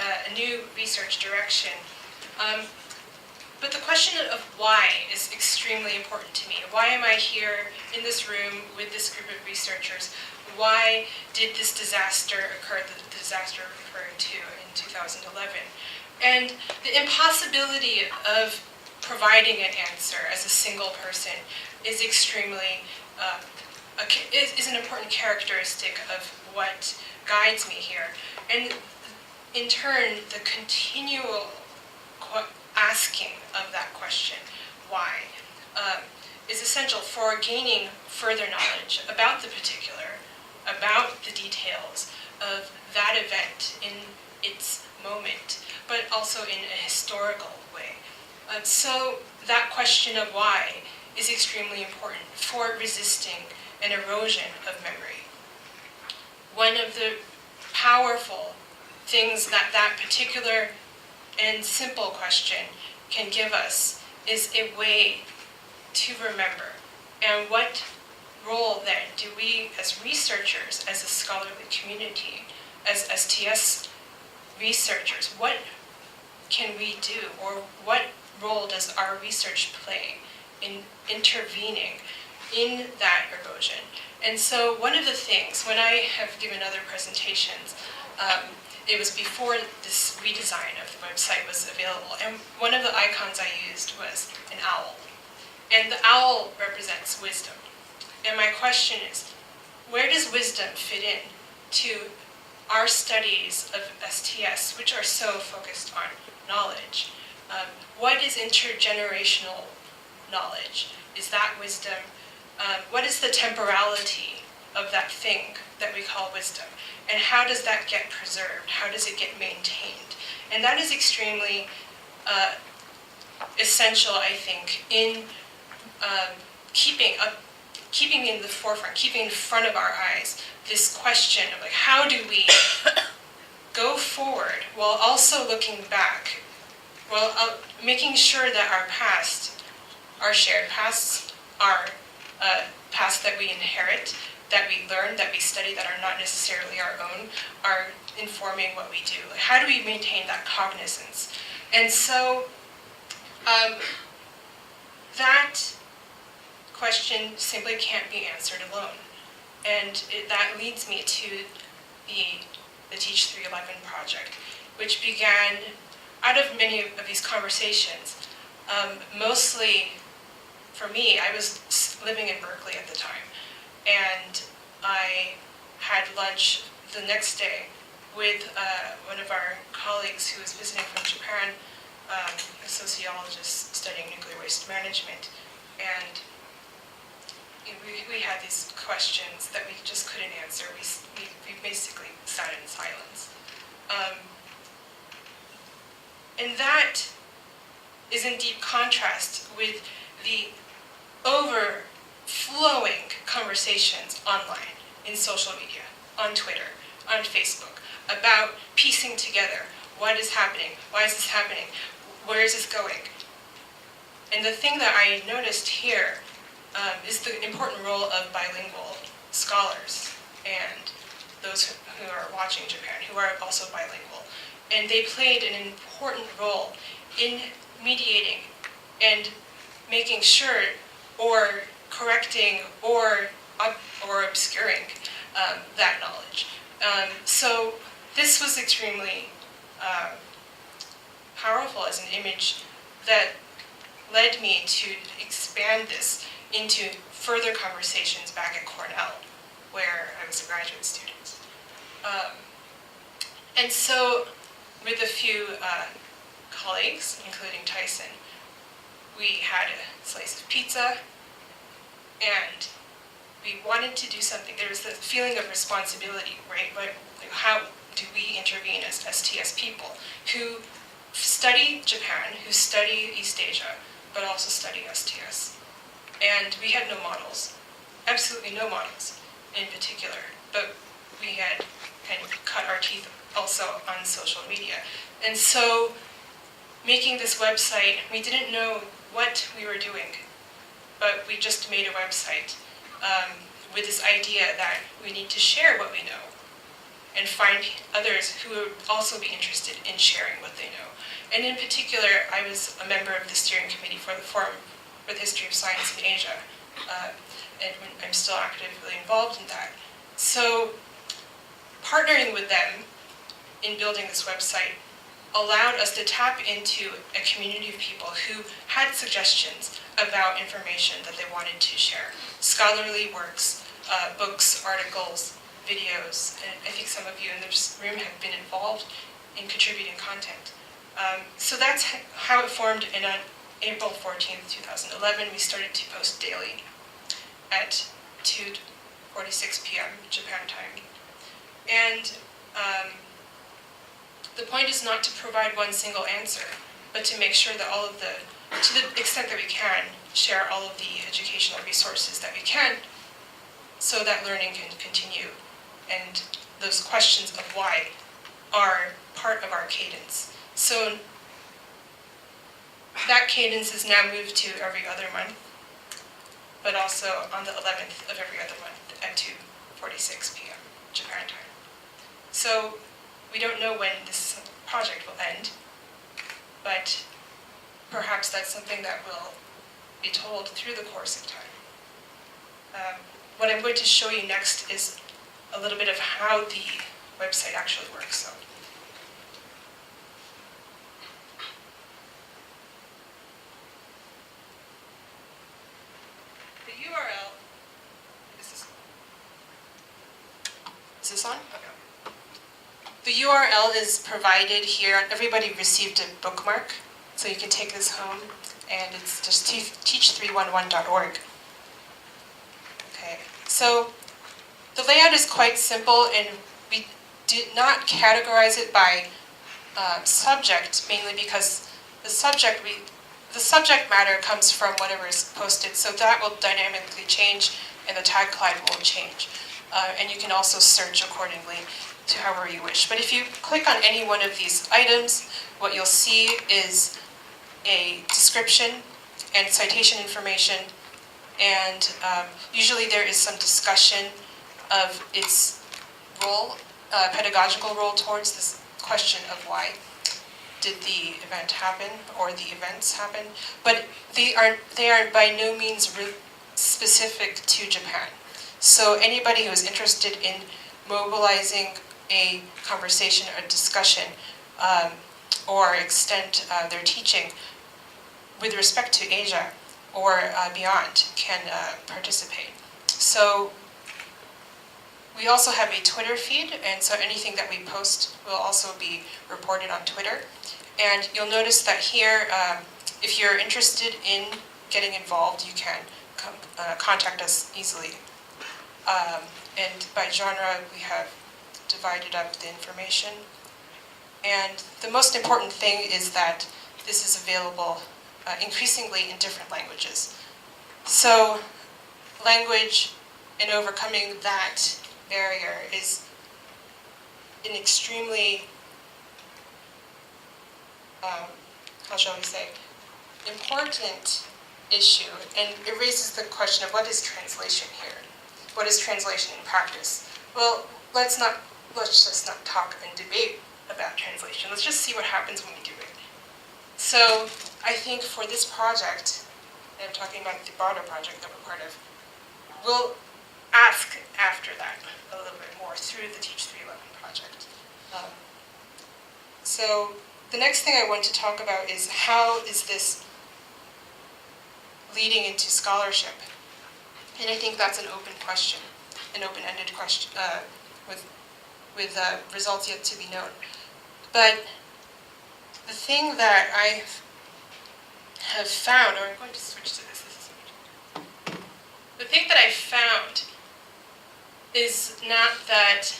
a new research direction. But the question of why is extremely important to me. Why am I here in this room with this group of researchers? Why did this disaster occur, the disaster referred to in 2011? And the impossibility of providing an answer as a single person is extremely, is an important characteristic of what guides me here. And in turn, the continual asking of that question, why, is essential for gaining further knowledge about the particular, about the details of that event in its moment, but also in a historical way. So that question of why is extremely important for resisting an erosion of memory. One of the powerful things that that particular and simple question can give us is a way to remember. And what role then do we as researchers, as a scholarly community, as STS researchers, what can we do, or what role does our research play in intervening in that erosion? And so one of the things, when I have given other presentations, it was before this redesign of the website was available, and one of the icons I used was an owl. And the owl represents wisdom. And my question is, where does wisdom fit in to our studies of STS, which are so focused on knowledge? What is intergenerational knowledge? Is that wisdom? What is the temporality of that thing that we call wisdom? And how does that get preserved? How does it get maintained? And that is extremely essential, I think, in keeping in the forefront, keeping in front of our eyes this question of like, how do we go forward while also looking back, while making sure that our past, our shared pasts, our past that we inherit, that we learn, that we study, that are not necessarily our own, are informing what we do. Like, how do we maintain that cognizance? And so that question simply can't be answered alone. And that leads me to the Teach 311 project, which began out of many of these conversations. Mostly, for me, I was living in Berkeley at the time, and I had lunch the next day with one of our colleagues who was visiting from Japan, a sociologist studying nuclear waste management, and we had these questions that we just couldn't answer. We basically sat in silence. And that is in deep contrast with the overflowing conversations online, in social media, on Twitter, on Facebook, about piecing together what is happening, why is this happening, where is this going. And the thing that I noticed here is the important role of bilingual scholars and those who are watching Japan, who are also bilingual. And they played an important role in mediating and making sure, or correcting, or obscuring that knowledge. So this was extremely powerful as an image that led me to expand this into further conversations back at Cornell, where I was a graduate student. And so, with a few colleagues, including Tyson, we had a slice of pizza, and we wanted to do something. There was the feeling of responsibility, right? Like, how do we intervene as STS people who study Japan, who study East Asia, but also study STS? And we had no models. absolutely no models in particular, but we had kind of cut our teeth also on social media. And so making this website, we didn't know what we were doing, but we just made a website with this idea that we need to share what we know and find others who would also be interested in sharing what they know. And in particular, I was a member of the steering committee for the Forum for the History of Science in Asia, and I'm still actively involved in that. So partnering with them in building this website allowed us to tap into a community of people who had suggestions about information that they wanted to share. Scholarly works, books, articles, videos, and I think some of you in this room have been involved in contributing content. So that's how it formed, and on April 14th, 2011, we started to post daily at 2:46 p.m. Japan time. And the point is not to provide one single answer, but to make sure that all of the, to the extent that we can, share all of the educational resources that we can so that learning can continue. And those questions of why are part of our cadence. So that cadence is now moved to every other month, but also on the 11th of every other month at 2:46 p.m. Japan time. So we don't know when this project will end, but perhaps that's something that will be told through the course of time. What I'm going to show you next is a little bit of how the website actually works. So, the URL, is this on? Okay. The URL is provided here. Everybody received a bookmark, so you can take this home, and it's just teach311.org. Okay, so the layout is quite simple, and we did not categorize it by subject, mainly because the subject matter comes from whatever is posted, so that will dynamically change, and the tagline will change. And you can also search accordingly to however you wish. But if you click on any one of these items, what you'll see is a description and citation information, and usually there is some discussion of its role, pedagogical role towards this question of why did the event happen or the events happen. But they are by no means specific to Japan. So anybody who is interested in mobilizing a conversation or discussion or extend their teaching with respect to Asia or beyond can participate. So we also have a Twitter feed, and so anything that we post will also be reported on Twitter. And you'll notice that here, if you're interested in getting involved, you can contact us easily. And by genre, we have divided up the information. And the most important thing is that this is available increasingly in different languages. So language and overcoming that barrier is an extremely, how shall we say, important issue. And it raises the question of what is translation here? What is translation in practice? Well, let's just not talk and debate about translation. Let's just see what happens when we do it. So I think for this project, and I'm talking about the broader project that we're part of, we'll ask after that a little bit more through the Teach 311 project. So the next thing I want to talk about is how is this leading into scholarship? And I think that's an open question, an open-ended question with results yet to be known. But the thing that I have found, or I'm going to switch to this. The thing that I found is not that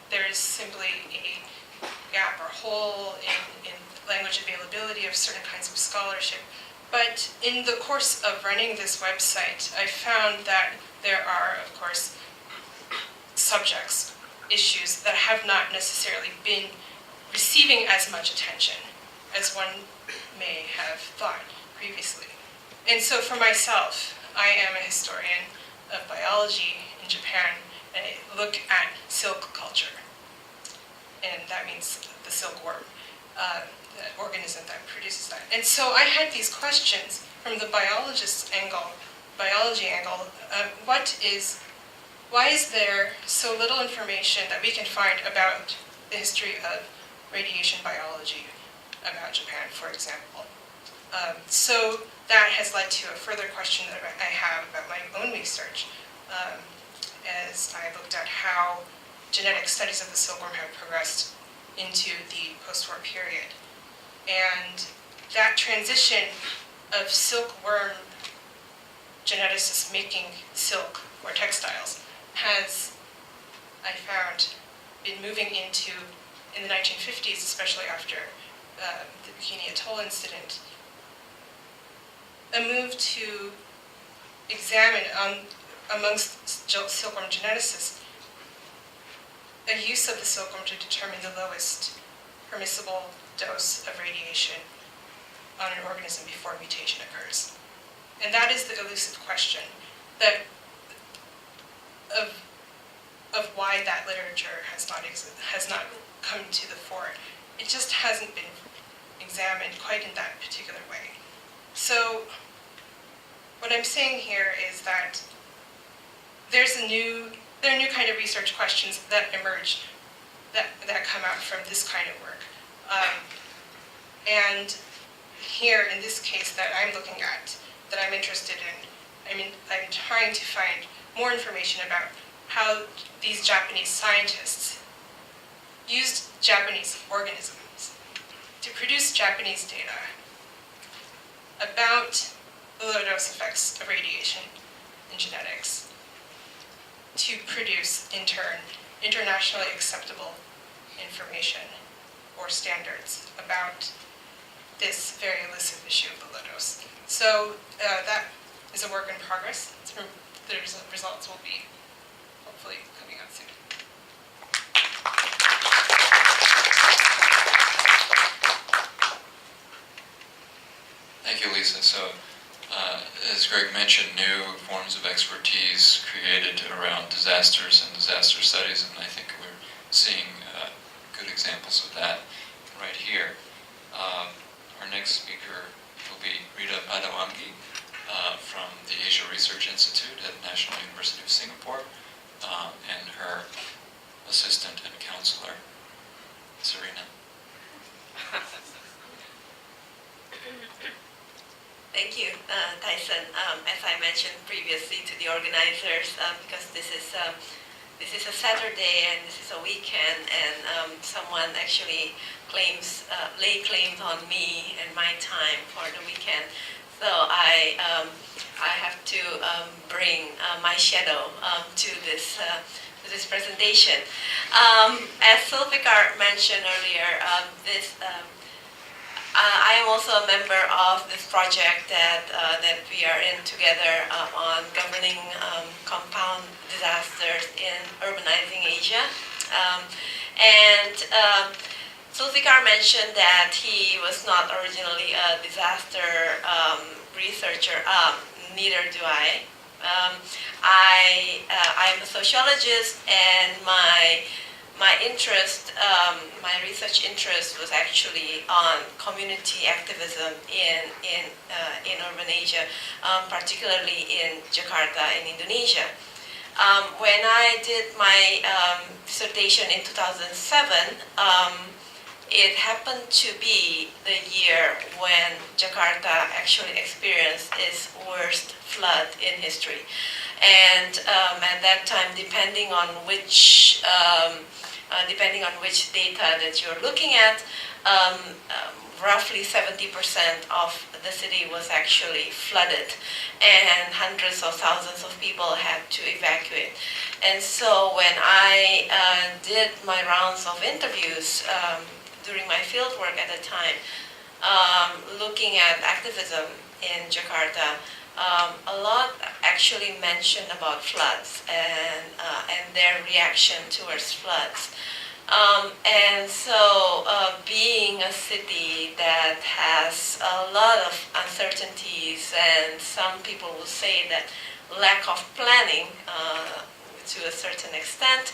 there is simply a gap or hole in language availability of certain kinds of scholarship, but in the course of running this website, I found that there are, of course, subjects, issues that have not necessarily been receiving as much attention as one may have thought previously. And so for myself, I am a historian of biology in Japan, and I look at silk culture. And that means the silkworm, the organism that produces that. And so I had these questions from the biology angle. Why is there so little information that we can find about the history of radiation biology about Japan, for example? So that has led to a further question that I have about my own research, as I looked at how genetic studies of the silkworm have progressed into the post-war period. And that transition of silkworm geneticists making silk or textiles has, I found, been moving into, in the 1950s, especially after the Bikini Atoll incident, a move to examine amongst silkworm geneticists a use of the silkworm to determine the lowest permissible dose of radiation on an organism before mutation occurs. And that is the elusive question that of why that literature has not come to the fore. It just hasn't been examined quite in that particular way. So what I'm saying here is that there are new kind of research questions that emerge that come out from this kind of work. And here in this case that I'm looking at, that I'm interested in, I'm trying to find more information about how these Japanese scientists used Japanese organisms to produce Japanese data about the low dose effects of radiation in genetics to produce, in turn, internationally acceptable information or standards about this very elusive issue of the low dose. So that is a work in progress. The results will be hopefully coming out soon. Thank you, Lisa. So, as Greg mentioned, new forms of expertise created around disasters and disaster studies, and I think we're seeing good examples of that right here. Our next speaker will be Rita Padawangi from the Asia Research Institute at National University of Singapore, and her assistant and counselor, Serena. Thank you, Tyson. As I mentioned previously to the organizers, because this is a Saturday and this is a weekend, and someone actually lay claims on me and my time for the weekend. So I have to bring my shadow to this presentation. As Zulfikar mentioned earlier, I am also a member of this project that we are in together on governing compound disasters in urbanizing Asia. Zulfikar mentioned that he was not originally a disaster researcher. Neither do I. I'm a sociologist, and my research interest was actually on community activism in urban Asia, particularly in Jakarta in Indonesia. When I did my dissertation in 2007, it happened to be the year when Jakarta actually experienced its worst flood in history. And at that time, depending on which data that you're looking at, roughly 70% of the city was actually flooded, and hundreds of thousands of people had to evacuate. And so when I did my rounds of interviews during my fieldwork at the time, looking at activism in Jakarta, a lot actually mention about floods and their reaction towards floods. And so being a city that has a lot of uncertainties, and some people will say that lack of planning to a certain extent,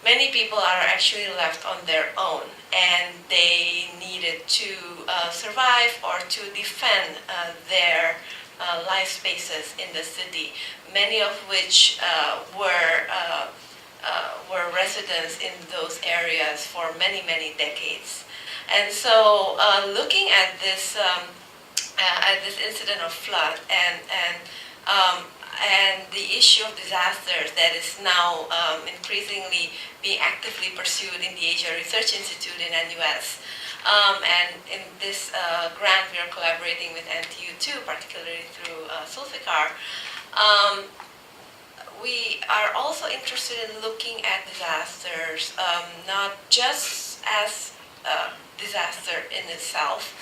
many people are actually left on their own, and they needed to survive or to defend their life spaces in the city, many of which were residents in those areas for many, many decades. And so looking at this incident of flood and the issue of disasters that is now increasingly being actively pursued in the Asia Research Institute in NUS. And in this grant, we are collaborating with NTU too, particularly through Sulfikar. We are also interested in looking at disasters, not just as a disaster in itself,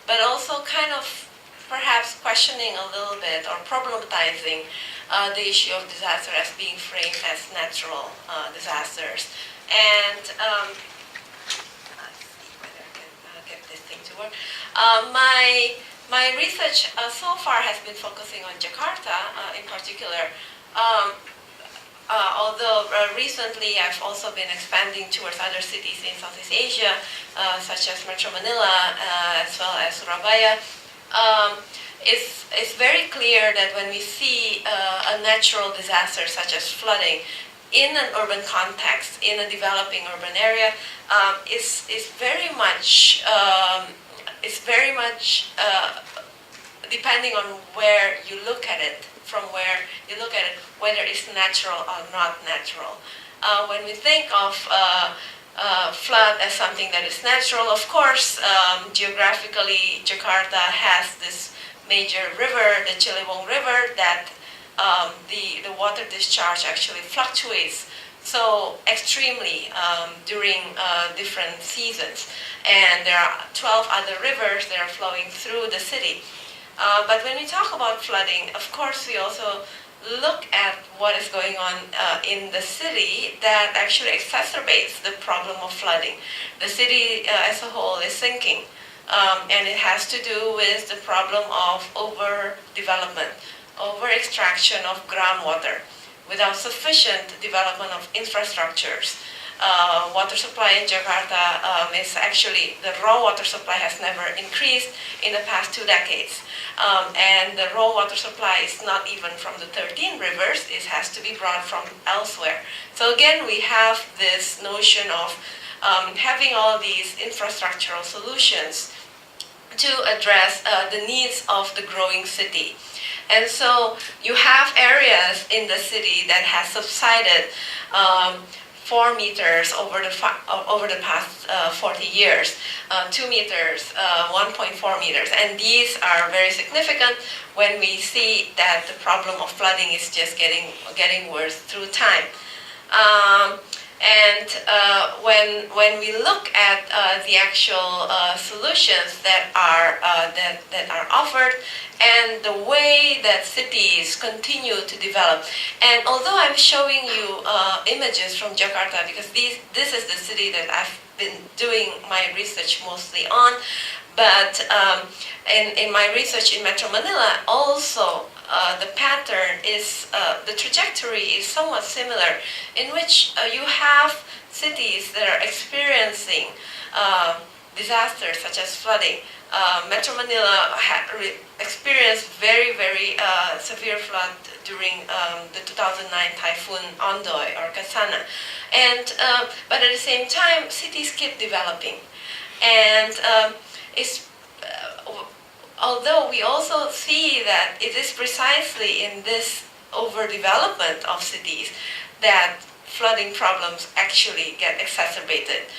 but also kind of perhaps questioning a little bit or problematizing the issue of disaster as being framed as natural disasters. And let's see whether I can get this thing to work. My research so far has been focusing on Jakarta in particular. Although recently I've also been expanding towards other cities in Southeast Asia, such as Metro Manila, as well as Surabaya. It's very clear that when we see a natural disaster such as flooding in an urban context, in a developing urban area, it's very much depending on where you look at it, from where you look at it, whether it's natural or not natural. When we think of flood as something that is natural, of course, geographically, Jakarta has this major river, the Ciliwung River, that the water discharge actually fluctuates so extremely during different seasons. And there are 12 other rivers that are flowing through the city. But when we talk about flooding, of course, we also look at what is going on in the city that actually exacerbates the problem of flooding. The city as a whole is sinking, and it has to do with the problem of overdevelopment, over-extraction of groundwater without sufficient development of infrastructures. Water supply in Jakarta is actually, the raw water supply has never increased in the past 2 decades. And the raw water supply is not even from the 13 rivers, it has to be brought from elsewhere. So again, we have this notion of having all these infrastructural solutions to address the needs of the growing city. And so you have areas in the city that has subsided 4 meters over the past 40 years, 2 meters, 1.4 meters. And these are very significant when we see that the problem of flooding is just getting worse through time. When we look at the actual solutions that are offered, and the way that cities continue to develop. And although I'm showing you images from Jakarta, because this is the city that I've been doing my research mostly on, but in my research in Metro Manila, also the pattern is, the trajectory is somewhat similar, in which you have cities that are experiencing disasters such as flooding. Metro Manila experienced very, very severe flood during the 2009 typhoon Ondoy or Kasana. And, but at the same time, cities keep developing. And although we also see that it is precisely in this overdevelopment of cities that flooding problems actually get exacerbated.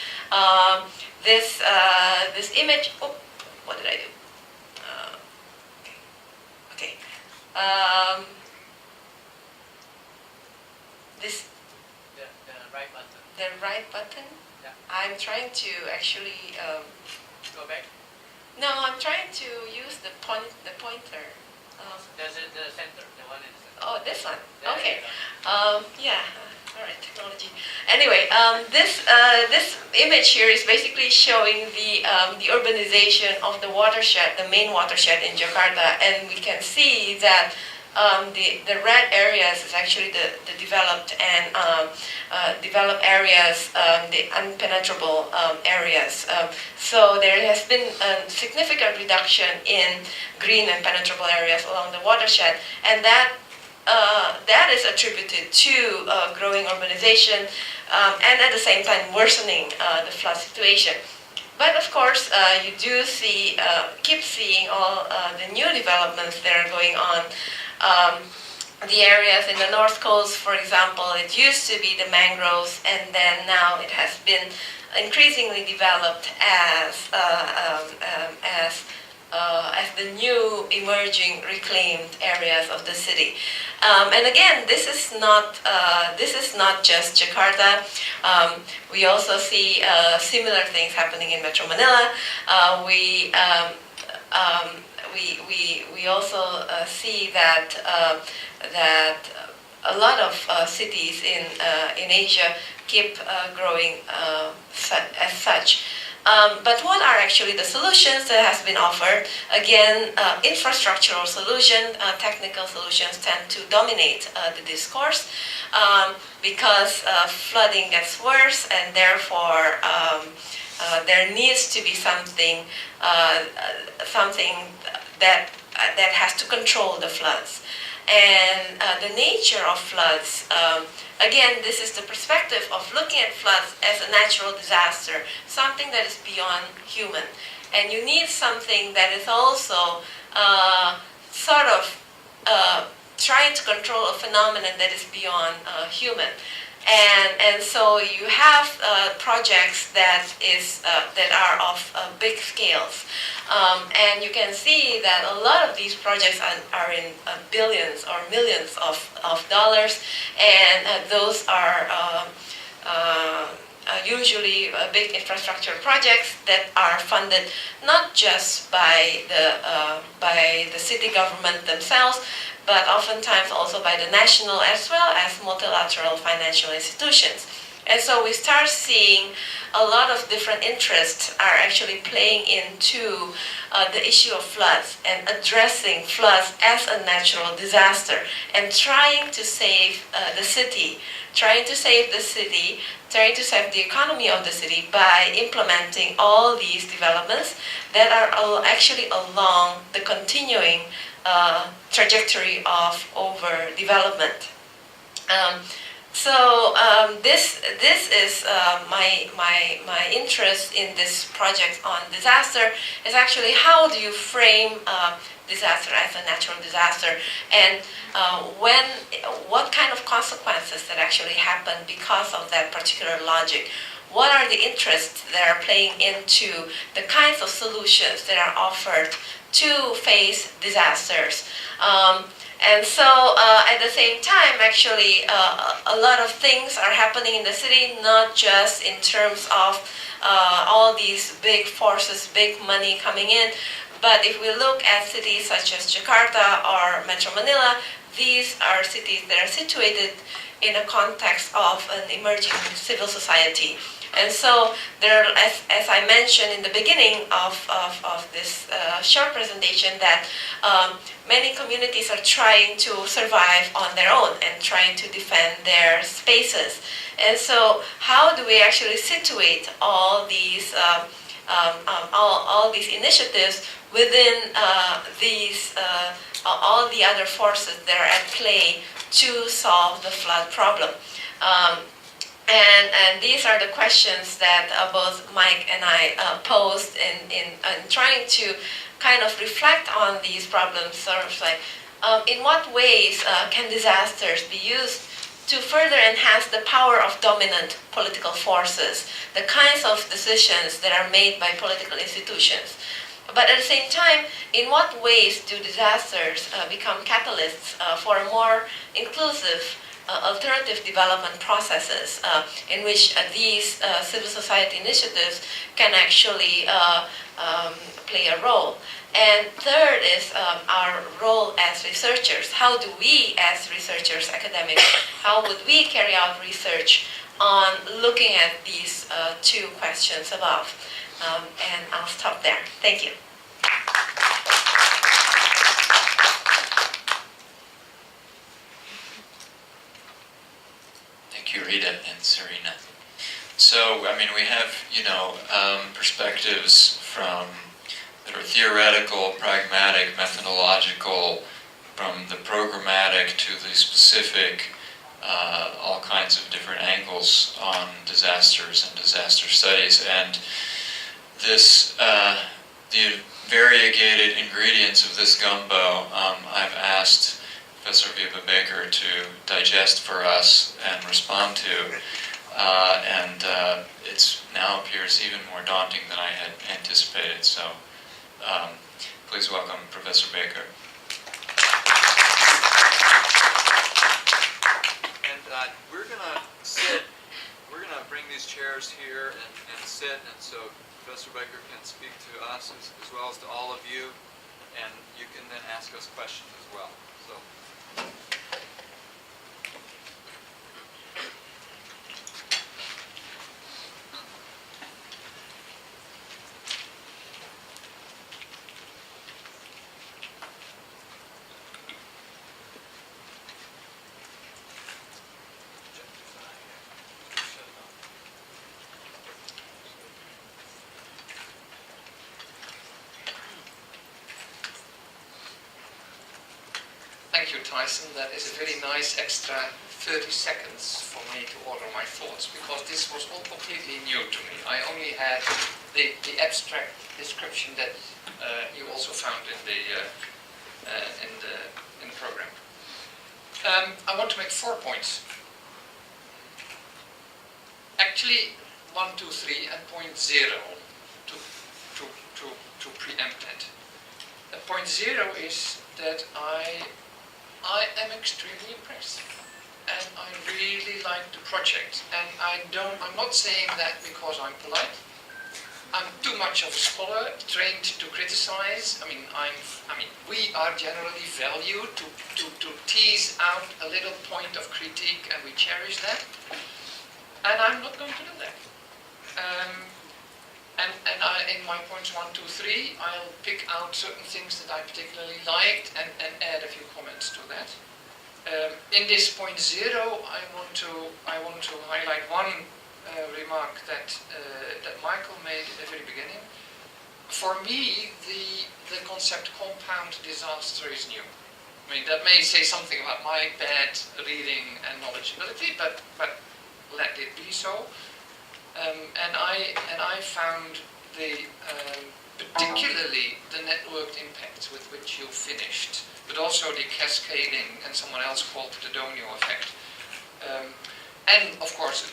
This image, what did I do? Okay. This. The right button. The right button? Yeah. I'm trying to actually. Go back. No, I'm trying to use the pointer. The center, the one in the center. Oh, this one. There Okay. you go. Yeah. All right. Technology. Anyway, this image here is basically showing the urbanization of the watershed, the main watershed in Jakarta, and we can see that the red areas is actually the developed and developed areas, the unpenetrable areas. So there has been a significant reduction in green and penetrable areas along the watershed, and that is attributed to growing urbanization and at the same time worsening the flood situation. But of course, you do see, keep seeing all the new developments that are going on. The areas in the North Coast, for example, it used to be the mangroves, and then now it has been increasingly developed as the new emerging reclaimed areas of the city. And again, this is not just Jakarta. We also see similar things happening in Metro Manila. We also see that a lot of cities in Asia keep growing as such. But what are actually the solutions that has been offered? Again, infrastructural solutions, technical solutions tend to dominate the discourse because flooding gets worse, and therefore there needs to be something that has to control the floods. And the nature of floods, again, this is the perspective of looking at floods as a natural disaster, something that is beyond human. And you need something that is also sort of trying to control a phenomenon that is beyond human. And so you have projects that are of big scales. And you can see that a lot of these projects are in billions or millions of dollars, and those are usually big infrastructure projects that are funded not just by the city government themselves, but oftentimes also by the national as well as multilateral financial institutions. And so we start seeing a lot of different interests are actually playing into the issue of floods and addressing floods as a natural disaster and trying to save the city, trying to save the economy of the city by implementing all these developments that are actually along the continuing trajectory of overdevelopment. So this is my interest in this project on disaster is actually how do you frame disaster as a natural disaster, and what kind of consequences that actually happen because of that particular logic. What are the interests that are playing into the kinds of solutions that are offered to face disasters? And so at the same time, actually, a lot of things are happening in the city, not just in terms of all these big forces, big money coming in, but if we look at cities such as Jakarta or Metro Manila, these are cities that are situated in a context of an emerging civil society. And so there, as I mentioned in the beginning of this short presentation, that many communities are trying to survive on their own and trying to defend their spaces. And so how do we actually situate all these initiatives within all the other forces that are at play to solve the flood problem? And these are the questions that both Mike and I posed in trying to kind of reflect on these problems, sort of like, in what ways can disasters be used to further enhance the power of dominant political forces, the kinds of decisions that are made by political institutions. But at the same time, in what ways do disasters become catalysts for a more inclusive, alternative development processes in which these civil society initiatives can actually play a role. And third is our role as researchers. How do we, as researchers, academics, how would we carry out research on looking at these two questions above? And I'll stop there. Thank you. Thank you, Rita and Serena. So, I mean, we have, perspectives from that are theoretical, pragmatic, methodological, from the programmatic to the specific, all kinds of different angles on disasters and disaster studies. And this, the variegated ingredients of this gumbo, I've asked Professor Viva Baker to digest for us and respond to. It's now appears even more daunting than I had anticipated. So please welcome Professor Baker. And we're going to sit, we're going to bring these chairs here and sit, and so Professor Baker can speak to us as well as to all of you, and you can then ask us questions as well. So. Thank you, Tyson. That is a very nice extra 30 seconds for me to order my thoughts, because this was all completely new to me. I only had the abstract description that you also found in the program. I want to make 4 points. Actually, 1, 2, 3, and point 0 to preempt it. Point 0 is that I am extremely impressed, and I really like the project. And I'm not saying that because I'm polite. I'm too much of a scholar, trained to criticize. I mean, we are generally valued to tease out a little point of critique, and we cherish that. And I'm not going to do that. In my points 1, 2, 3, I'll pick out certain things that I particularly liked and add a few comments to that. In this point 0, I want to highlight one remark that Michael made at the very beginning. For me, the concept compound disaster is new. I mean, that may say something about my bad reading and knowledgeability, but let it be so. And I found particularly the networked impacts with which you finished, but also the cascading and someone else called the domino effect. And of course,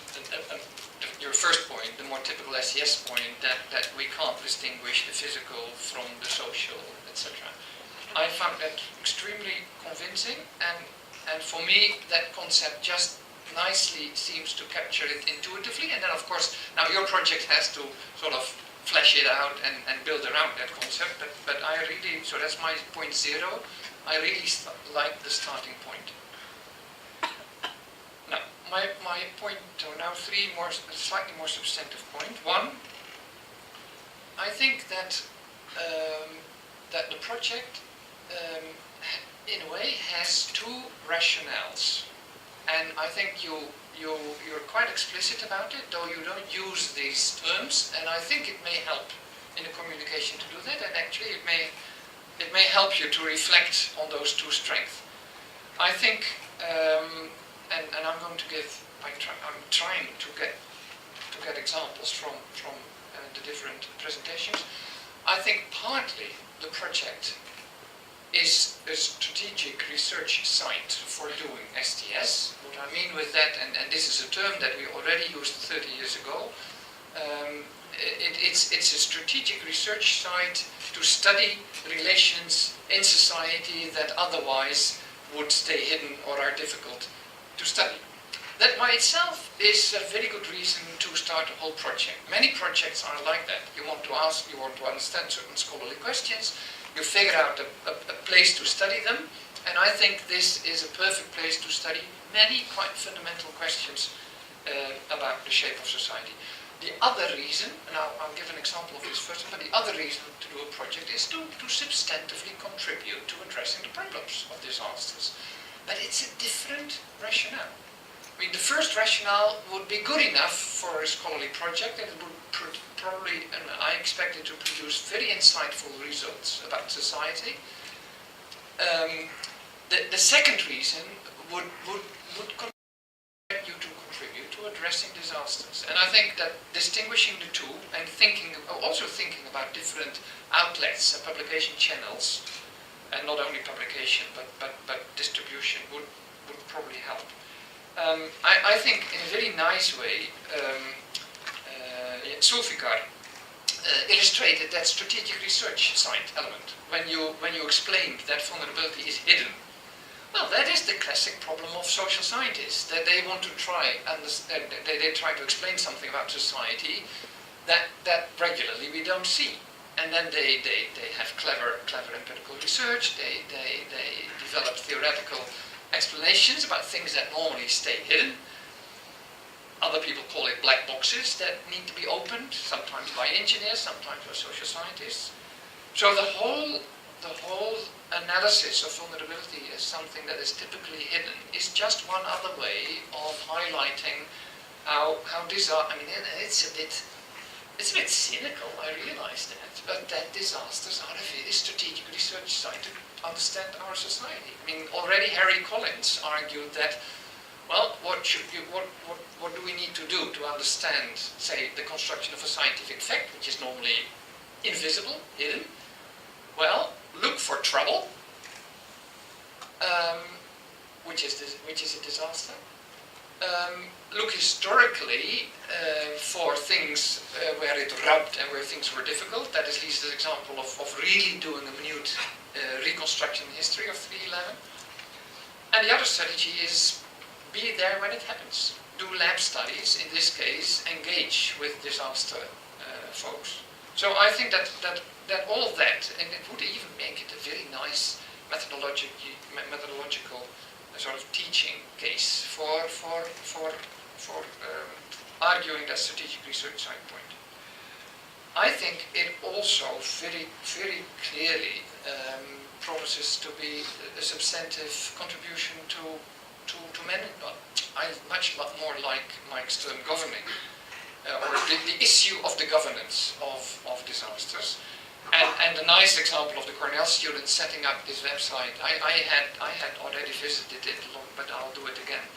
your first point, the more typical SES point, that we can't distinguish the physical from the social, etc. I found that extremely convincing, and for me, that concept just nicely seems to capture it intuitively. And then, of course, now your project has to sort of flesh it out and build around that concept. But I really, so that's my point 0. I really like the starting point. Now, my point, now 3 slightly more substantive point. 1, I think that that the project, in a way, has 2 rationales. And I think you're quite explicit about it, though you don't use these terms. And I think it may help in the communication to do that. And actually, it may help you to reflect on those 2 strengths. I think, and I'm going to give. I'm trying to get examples from the different presentations. I think partly the project is a strategic research site for doing STS. What I mean with that, and this is a term that we already used 30 years ago, it's a strategic research site to study relations in society that otherwise would stay hidden or are difficult to study. That by itself is a very good reason to start a whole project. Many projects are like that. You want to ask, you want to understand certain scholarly questions, you figure out a place to study them, and I think this is a perfect place to study many quite fundamental questions about the shape of society. The other reason, and I'll give an example of this first, but the other reason to do a project is to substantively contribute to addressing the problems of disasters. But it's a different rationale. I mean, the first rationale would be good enough for a scholarly project, and it would probably, and I expect it to produce very insightful results about society. The second reason would you to contribute to addressing disasters. And I think that distinguishing the two and also thinking about different outlets and publication channels, and not only publication but distribution would probably help. I think in a very nice way, Zulfikar illustrated that strategic research side element when you explained that vulnerability is hidden. Well, that is the classic problem of social scientists, that they want to try they try to explain something about society that regularly we don't see. And then they have clever empirical research, they develop theoretical explanations about things that normally stay hidden. Other people call it black boxes that need to be opened, sometimes by engineers, sometimes by social scientists. So the whole analysis of vulnerability as something that is typically hidden is just one other way of highlighting how I mean, it's a bit cynical, I realize that, but that disasters are a very strategic research site to understand our society. I mean, already Harry Collins argued that, well, what do we need to do to understand, say, the construction of a scientific fact, which is normally invisible, hidden? Well, look for trouble, which is a disaster. Look historically for things where it rubbed and where things were difficult. That is at least an example of really doing a minute reconstruction history of 3/11. And the other strategy is be there when it happens. Do lab studies, in this case, engage with disaster folks. So I think that all that, and it would even make it a very nice methodological sort of teaching case for arguing that strategic research side point. I think it also very, very clearly promises to be a substantive contribution to I much more like Mike's term governing, or the issue of the governance of disasters. And a nice example of the Cornell students setting up this website, I had already visited it, but I'll do it again.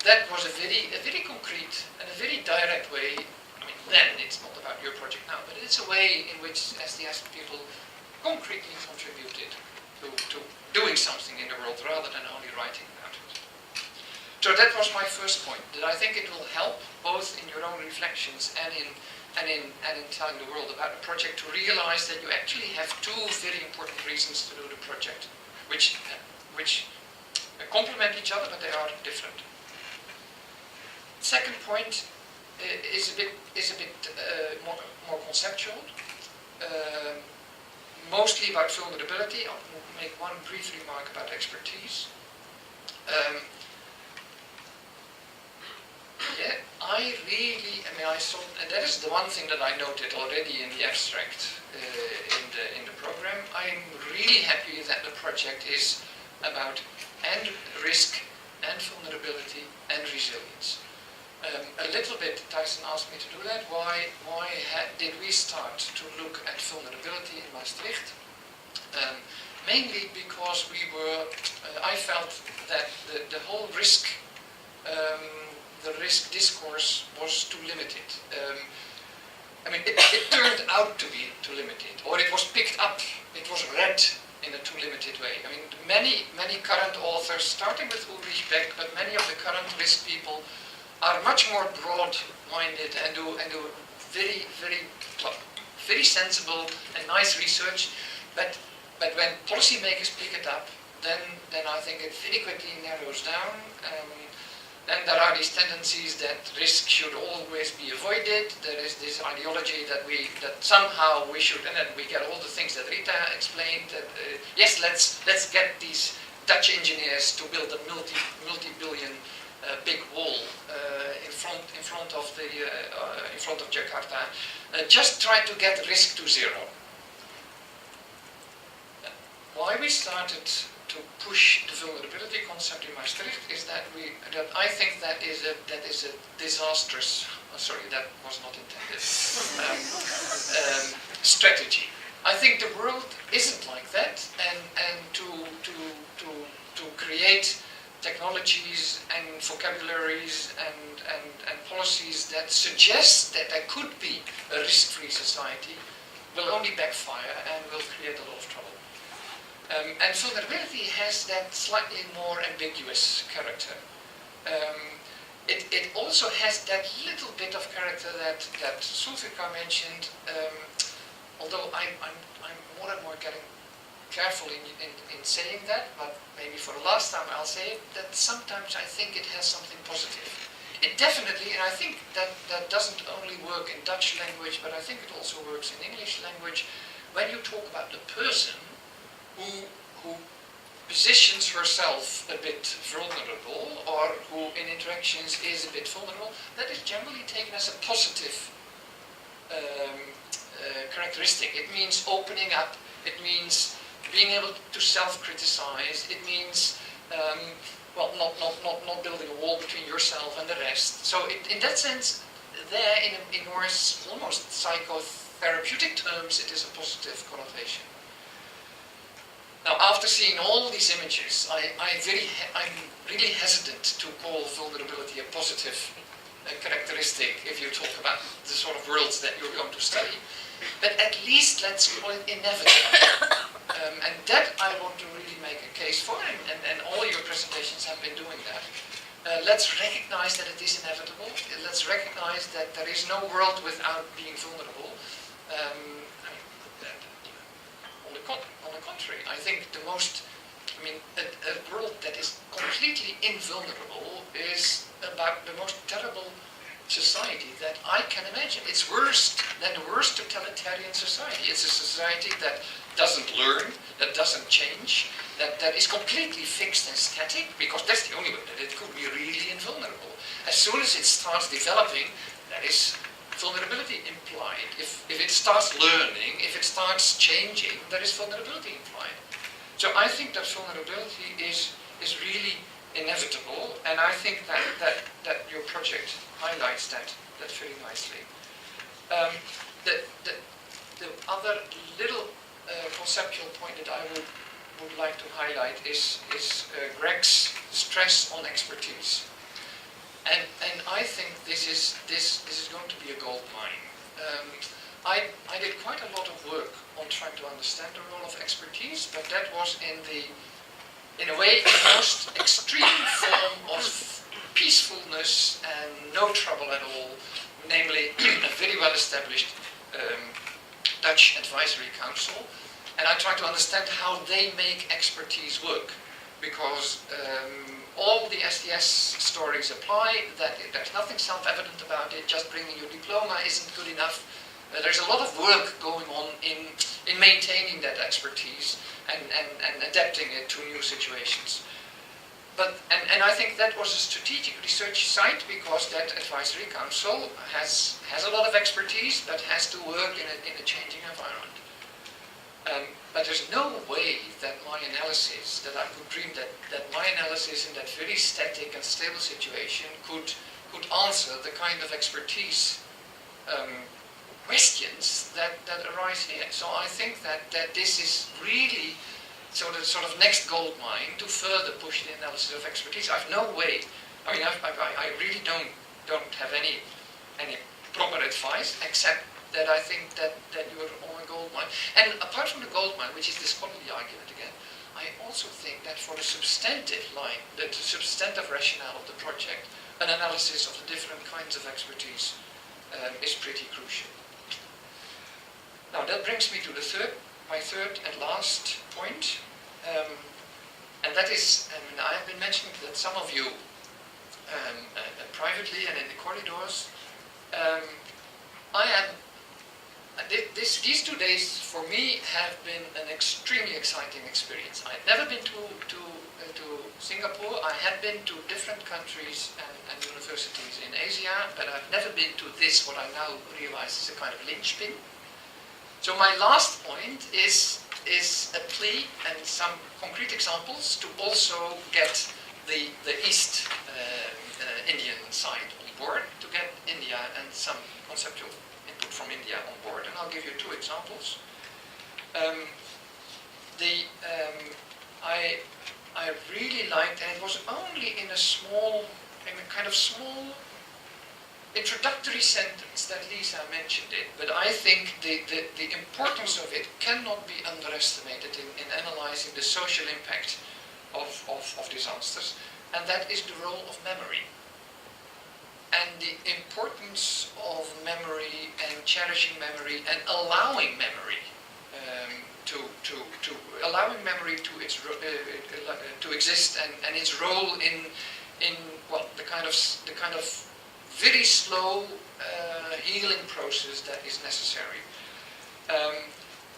That was a very concrete and a very direct way. I mean, then it's not about your project now, but it's a way in which SDS people concretely contributed to doing something in the world rather than only writing about it. So that was my first point, that I think it will help both in your own reflections and in telling the world about the project to realize that you actually have two very important reasons to do the project, which complement each other, but they are different. Second point is a bit more conceptual, mostly about vulnerability. I'll make one brief remark about expertise. I saw, and that is the one thing that I noted already in the abstract in the program. I'm really happy that the project is about and risk and vulnerability and resilience. A little bit, Tyson asked me to do that. Why did we start to look at vulnerability in Maastricht? Mainly because I felt that the whole risk the risk discourse was too limited. I mean, it turned out to be too limited, or it was picked up, it was read in a too limited way. I mean, many current authors, starting with Ulrich Beck, but many of the current risk people are much more broad-minded and do very, very, very sensible and nice research. But when policymakers pick it up, then I think it very quickly narrows down. Then there are these tendencies that risk should always be avoided. There is this ideology that somehow we should, and then we get all the things that Rita explained. That yes, let's get these Dutch engineers to build a multi-billion big wall in front of Jakarta. Just try to get risk to zero. Why we started to push the vulnerability concept in Maastricht is that I think that is a disastrous. Sorry, that was not intended. Strategy. I think the world isn't like that, and to create technologies and vocabularies and policies that suggest that there could be a risk-free society will only backfire and will create a lot of trouble. And vulnerability has that slightly more ambiguous character. It also has that little bit of character that Sulfika mentioned, although I'm more and more getting careful in saying that, but maybe for the last time I'll say it, that sometimes I think it has something positive. It definitely, and I think that doesn't only work in Dutch language, but I think it also works in English language, when you talk about the person who positions herself a bit vulnerable, or who in interactions is a bit vulnerable, that is generally taken as a positive characteristic. It means opening up, it means being able to self-criticize, it means not building a wall between yourself and the rest. So in that sense, there in more almost psychotherapeutic terms, it is a positive connotation. Now, after seeing all these images, I'm really hesitant to call vulnerability a positive characteristic if you talk about the sort of worlds that you're going to study. But at least let's call it inevitable. And that I want to really make a case for, and all your presentations have been doing that. Let's recognize that it is inevitable. Let's recognize that there is no world without being vulnerable. On the contrary, I think a world that is completely invulnerable is about the most terrible society that I can imagine. It's worse than the worst totalitarian society. It's a society that doesn't learn, that doesn't change, that is completely fixed and static, because that's the only way that it could be really invulnerable. As soon as it starts developing, that is vulnerability implied. If it starts learning, if it starts changing, there is vulnerability implied. So I think that vulnerability is really inevitable, and I think that your project highlights that very nicely. The other little conceptual point that I would like to highlight is Greg's stress on expertise. And I think this is going to be a gold mine. I did quite a lot of work on trying to understand the role of expertise, but that was in a way, the most extreme form of peacefulness and no trouble at all, namely a very well-established Dutch Advisory Council. And I try to understand how they make expertise work, because all the STS stories apply, that there's nothing self-evident about it, just bringing your diploma isn't good enough. There's a lot of work going on in maintaining that expertise and adapting it to new situations. And I think that was a strategic research site, because that advisory council has a lot of expertise, but has to work in a changing environment. But there's no way that my analysis, that I could dream that my analysis in that very static and stable situation could answer the kind of expertise questions that arise here. So I think that this is really sort of next gold mine to further push the analysis of expertise. I've no way. I really don't have any proper advice, except that I think that you're on a gold mine. And apart from the gold mine, which is the scholarly argument again, I also think that for the substantive line, the substantive rationale of the project, an analysis of the different kinds of expertise is pretty crucial. Now that brings me to my third and last point. And that is, I have been mentioning that some of you privately and in the corridors. These 2 days for me have been an extremely exciting experience. I'd never been to Singapore. I had been to different countries and universities in Asia, but I've never been to this, what I now realize is a kind of linchpin. So my last point is a plea and some concrete examples to also get the East Indian side on board, to get India and some conceptual input from India on board. And I'll give you 2 examples. I really liked, and it was only in a kind of small introductory sentence that Lisa mentioned it, but I think the importance of it cannot be underestimated in analyzing the social impact of disasters, and that is the role of memory. And the importance of memory and cherishing memory and allowing memory allowing memory to exist and its role in the kind of very slow healing process that is necessary.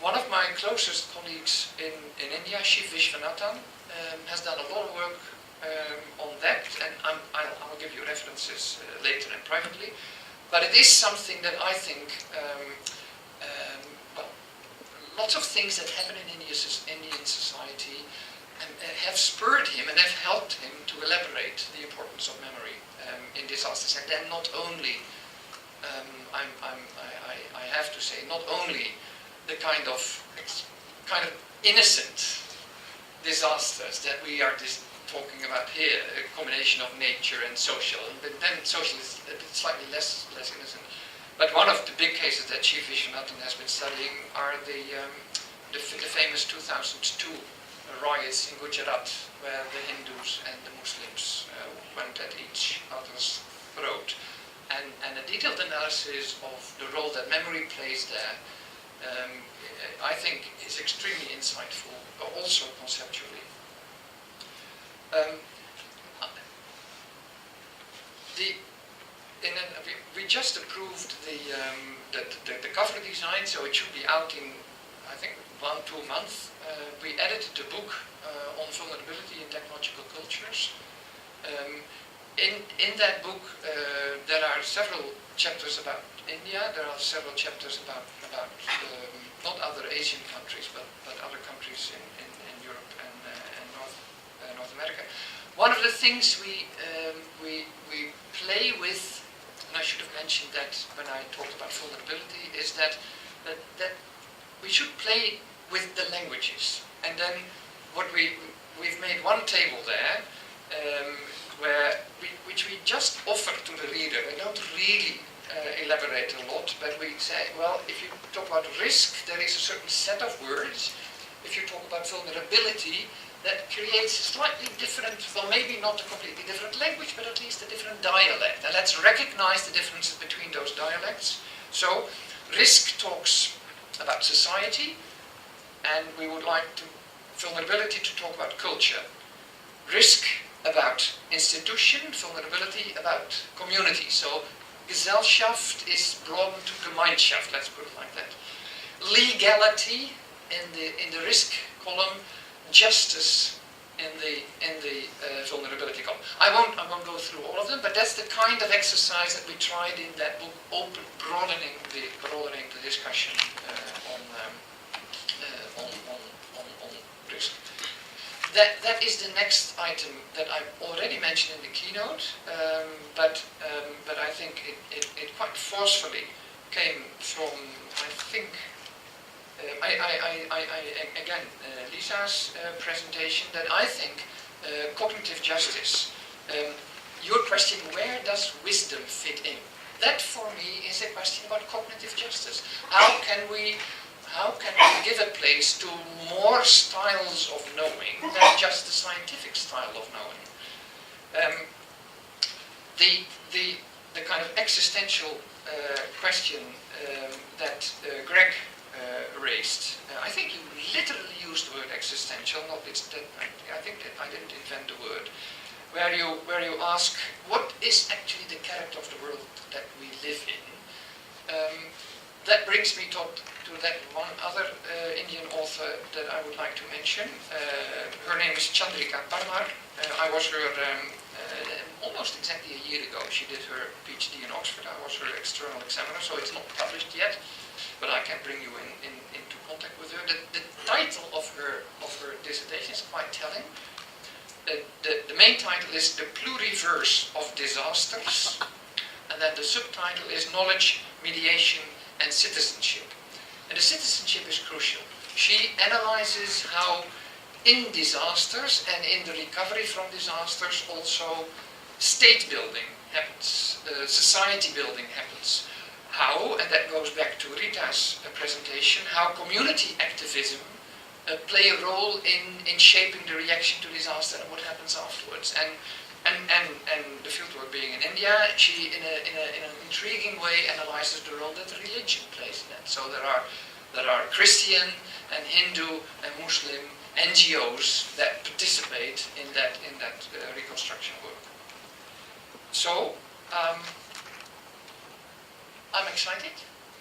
One of my closest colleagues in India, Shiv Vishwanathan, has done a lot of work on that, and I'll give you references later and privately. But it is something that I think, lots of things that happen in Indian society have spurred him and have helped him to elaborate the importance of memory in disasters. And then not only, I have to say, not only the kind of innocent disasters that we are talking about here, a combination of nature and social, but then social is a bit slightly less innocent. But one of the big cases that Chief Vishwanathan has been studying are the famous 2002 riots in Gujarat, where the Hindus and the Muslims went at each other's throat. And a detailed analysis of the role that memory plays there, I think, is extremely insightful, also conceptually. We just approved the cover design, so it should be out in, I think, 1-2 months. We edited the book on vulnerability in technological cultures. In that book, there are several chapters about India. There are several chapters about not other Asian countries, but other countries in Europe and North America. One of the things we play with, and I should have mentioned that when I talked about vulnerability, is that we should play with the languages. And then we've made one table there, which we just offer to the reader. We don't really elaborate a lot, but we say, well, if you talk about risk, there is a certain set of words. If you talk about vulnerability, that creates a slightly different, well, maybe not a completely different language, but at least a different dialect. And let's recognize the differences between those dialects. So, risk talks about society, and we would like vulnerability to talk about culture. Risk about institution, vulnerability about community. So, Gesellschaft is broadened to Gemeinschaft, let's put it like that. Legality in the risk column, justice in the vulnerability column. I won't go through all of them, but that's the kind of exercise that we tried in that book, broadening the discussion on risk. That is the next item that I already mentioned in the keynote, but I think it quite forcefully came from, I think, again, Lisa's presentation, that I think cognitive justice, your question, where does wisdom fit in? That for me is a question about cognitive justice. How can we give a place to more styles of knowing than just the scientific style of knowing? The kind of existential question that Greg raised. I think you literally used the word existential, not it's that, I think that I didn't invent the word, where you ask, what is actually the character of the world that we live in? That brings me to that one other Indian author that I would like to mention. Her name is Chandrika Parmar. I was her almost exactly a year ago. She did her PhD in Oxford. I was her external examiner, so it's not published yet, but I can bring you into contact with her. The title of her dissertation is quite telling. The main title is The Pluriverse of Disasters, and then the subtitle is Knowledge, Mediation, and Citizenship. And the citizenship is crucial. She analyzes how in disasters and in the recovery from disasters also state building happens, society building happens. How, and that goes back to Rita's presentation, how community activism play a role in shaping the reaction to disaster and what happens afterwards. And the fieldwork being in India, she in an intriguing way analyzes the role that religion plays in that. So there are Christian and Hindu and Muslim NGOs that participate in that reconstruction work. So I'm excited.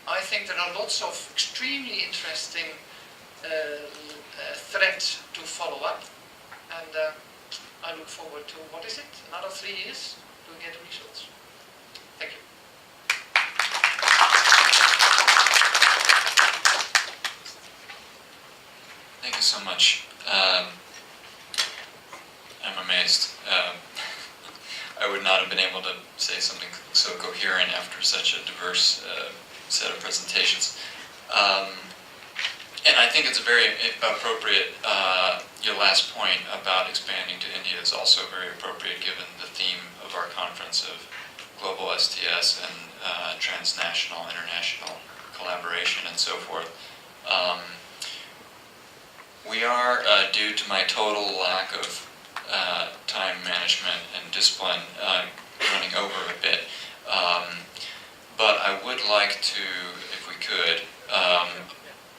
I think there are lots of extremely interesting threads to follow up, and I look forward to, what is it, another 3 years to get results. Thank you. Thank you so much. I'm amazed. I would not have been able to say something so coherent after such a diverse set of presentations. And I think it's a very appropriate, your last point about expanding to India is also very appropriate given the theme of our conference of global STS and transnational, international collaboration and so forth. We are, due to my total lack of time management and discipline, running over a bit. But I would like to, if we could,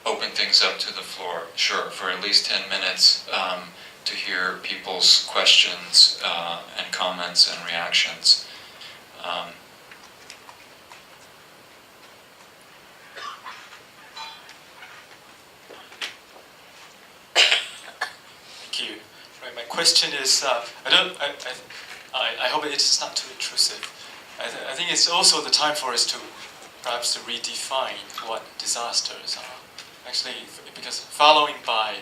open things up to the floor, sure, for at least 10 minutes to hear people's questions and comments and reactions. Thank you. Right, my question is, I hope it is not too intrusive. I think it's also the time for us to perhaps to redefine what disasters are. Actually, because following by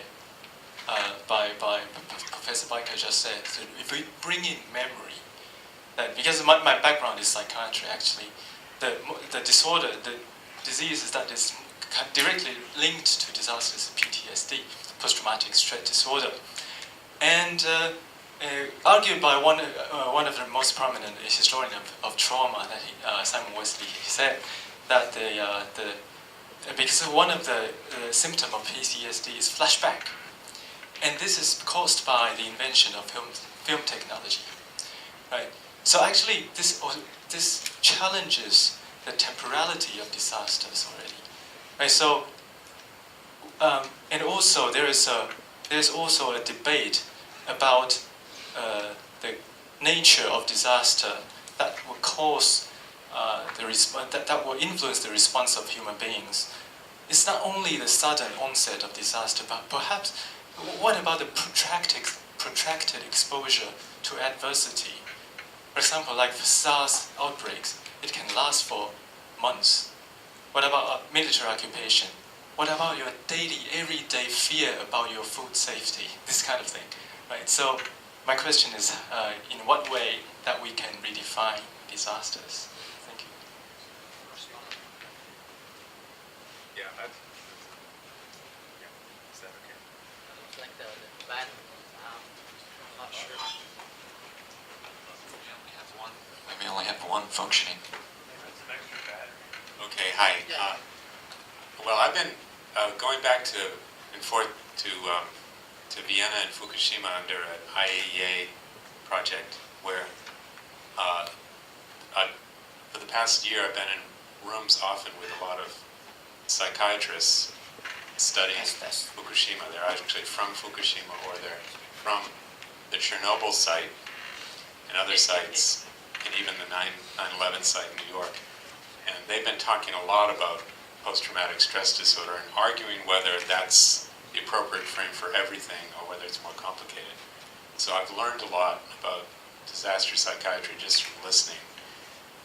Professor Baker just said, so if we bring in memory, that because my background is psychiatry, actually, the disorder, the diseases that is directly linked to disasters, PTSD, post-traumatic stress disorder, and argued by one of the most prominent historian of trauma, that Simon Wesley, he said that because one of the symptoms of PTSD is flashback, and this is caused by the invention of film technology, right? So actually, this challenges the temporality of disasters already, right? So, and also there's also a debate about the nature of disaster that will cause that will influence the response of human beings. It's not only the sudden onset of disaster, but perhaps what about the protracted exposure to adversity? For example, like SARS outbreaks, it can last for months. What about military occupation? What about your everyday fear about your food safety? This kind of thing, right? So my question is, in what way that we can redefine disasters? Thank you. Yeah, is that okay? Looks like the band, I'm not sure. We may only have one functioning. Okay, hi. Well, I've been going back and forth to Vienna and Fukushima under an IAEA project where for the past year I've been in rooms often with a lot of psychiatrists studying That's Fukushima. They're actually from Fukushima, or they're from the Chernobyl site and other sites, and even the 9/11 site in New York. And they've been talking a lot about post-traumatic stress disorder and arguing whether that's the appropriate frame for everything or whether it's more complicated. So I've learned a lot about disaster psychiatry just from listening.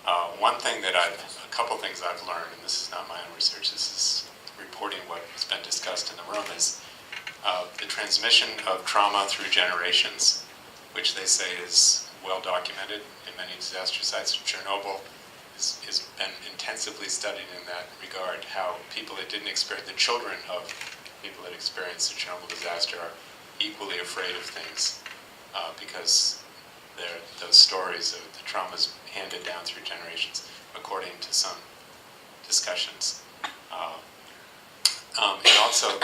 A couple things I've learned, and this is not my own research, this is reporting what has been discussed in the room, is the transmission of trauma through generations, which they say is well documented in many disaster sites. Chernobyl has been intensively studied in that regard, how people that didn't experience, the children of people that experienced the Chernobyl disaster are equally afraid of things because those stories of the traumas handed down through generations, according to some discussions. And also,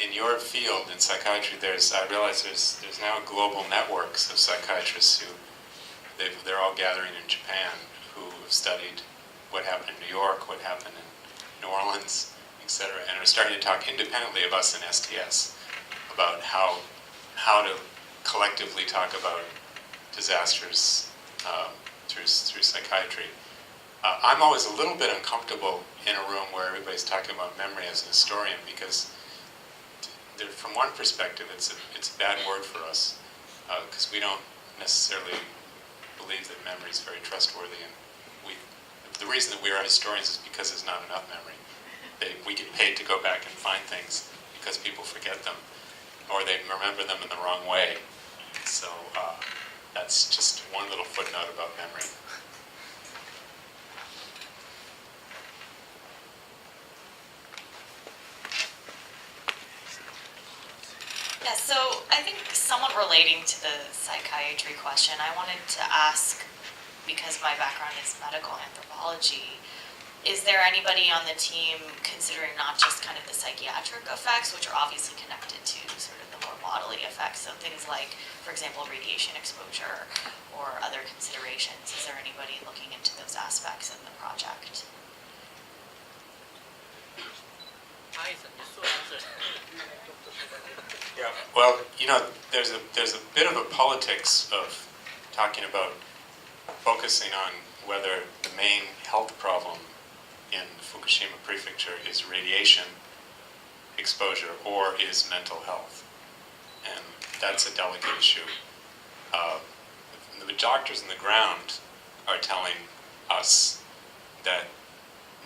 in your field, in psychiatry, I realize there's now global networks of psychiatrists who, they're all gathering in Japan, who have studied what happened in New York, what happened in New Orleans, etc., and are starting to talk independently of us in STS about how to collectively talk about disasters through psychiatry. I'm always a little bit uncomfortable in a room where everybody's talking about memory as an historian, because from one perspective, it's a bad word for us, because we don't necessarily believe that memory is very trustworthy, and the reason that we are historians is because there's not enough memory. We get paid to go back and find things because people forget them, or they remember them in the wrong way. So that's just one little footnote about memory. Yeah, so I think somewhat relating to the psychiatry question, I wanted to ask, because my background is medical anthropology, is there anybody on the team considering not just kind of the psychiatric effects, which are obviously connected to sort of the more bodily effects, so things like, for example, radiation exposure or other considerations? Is there anybody looking into those aspects in the project? Yeah. Well, there's a bit of a politics of talking about focusing on whether the main health problem in Fukushima Prefecture is radiation exposure or is mental health. And that's a delicate issue. The doctors on the ground are telling us that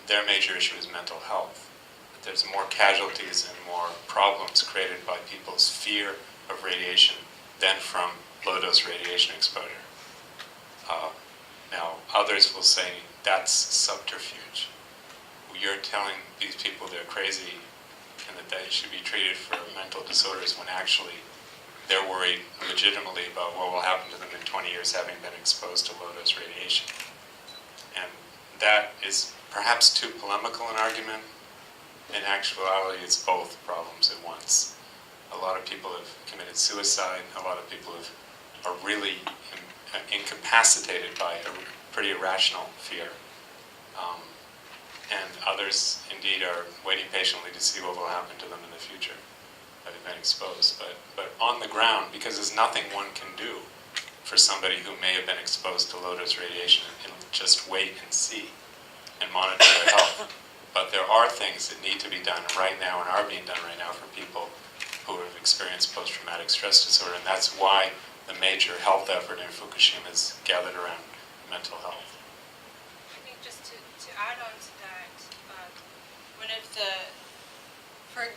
their major issue is mental health. That there's more casualties and more problems created by people's fear of radiation than from low-dose radiation exposure. Now, others will say that's subterfuge. You're telling these people they're crazy and that they should be treated for mental disorders when actually they're worried legitimately about what will happen to them in 20 years having been exposed to low-dose radiation. And that is perhaps too polemical an argument. In actuality, it's both problems at once. A lot of people have committed suicide. A lot of people are really incapacitated by a pretty irrational fear. And others, indeed, are waiting patiently to see what will happen to them in the future, having been exposed. But on the ground, because there's nothing one can do for somebody who may have been exposed to low-dose radiation, and just wait and see and monitor their health. But there are things that need to be done right now and are being done right now for people who have experienced post-traumatic stress disorder, and that's why the major health effort in Fukushima is gathered around mental health. I think just to add on to that,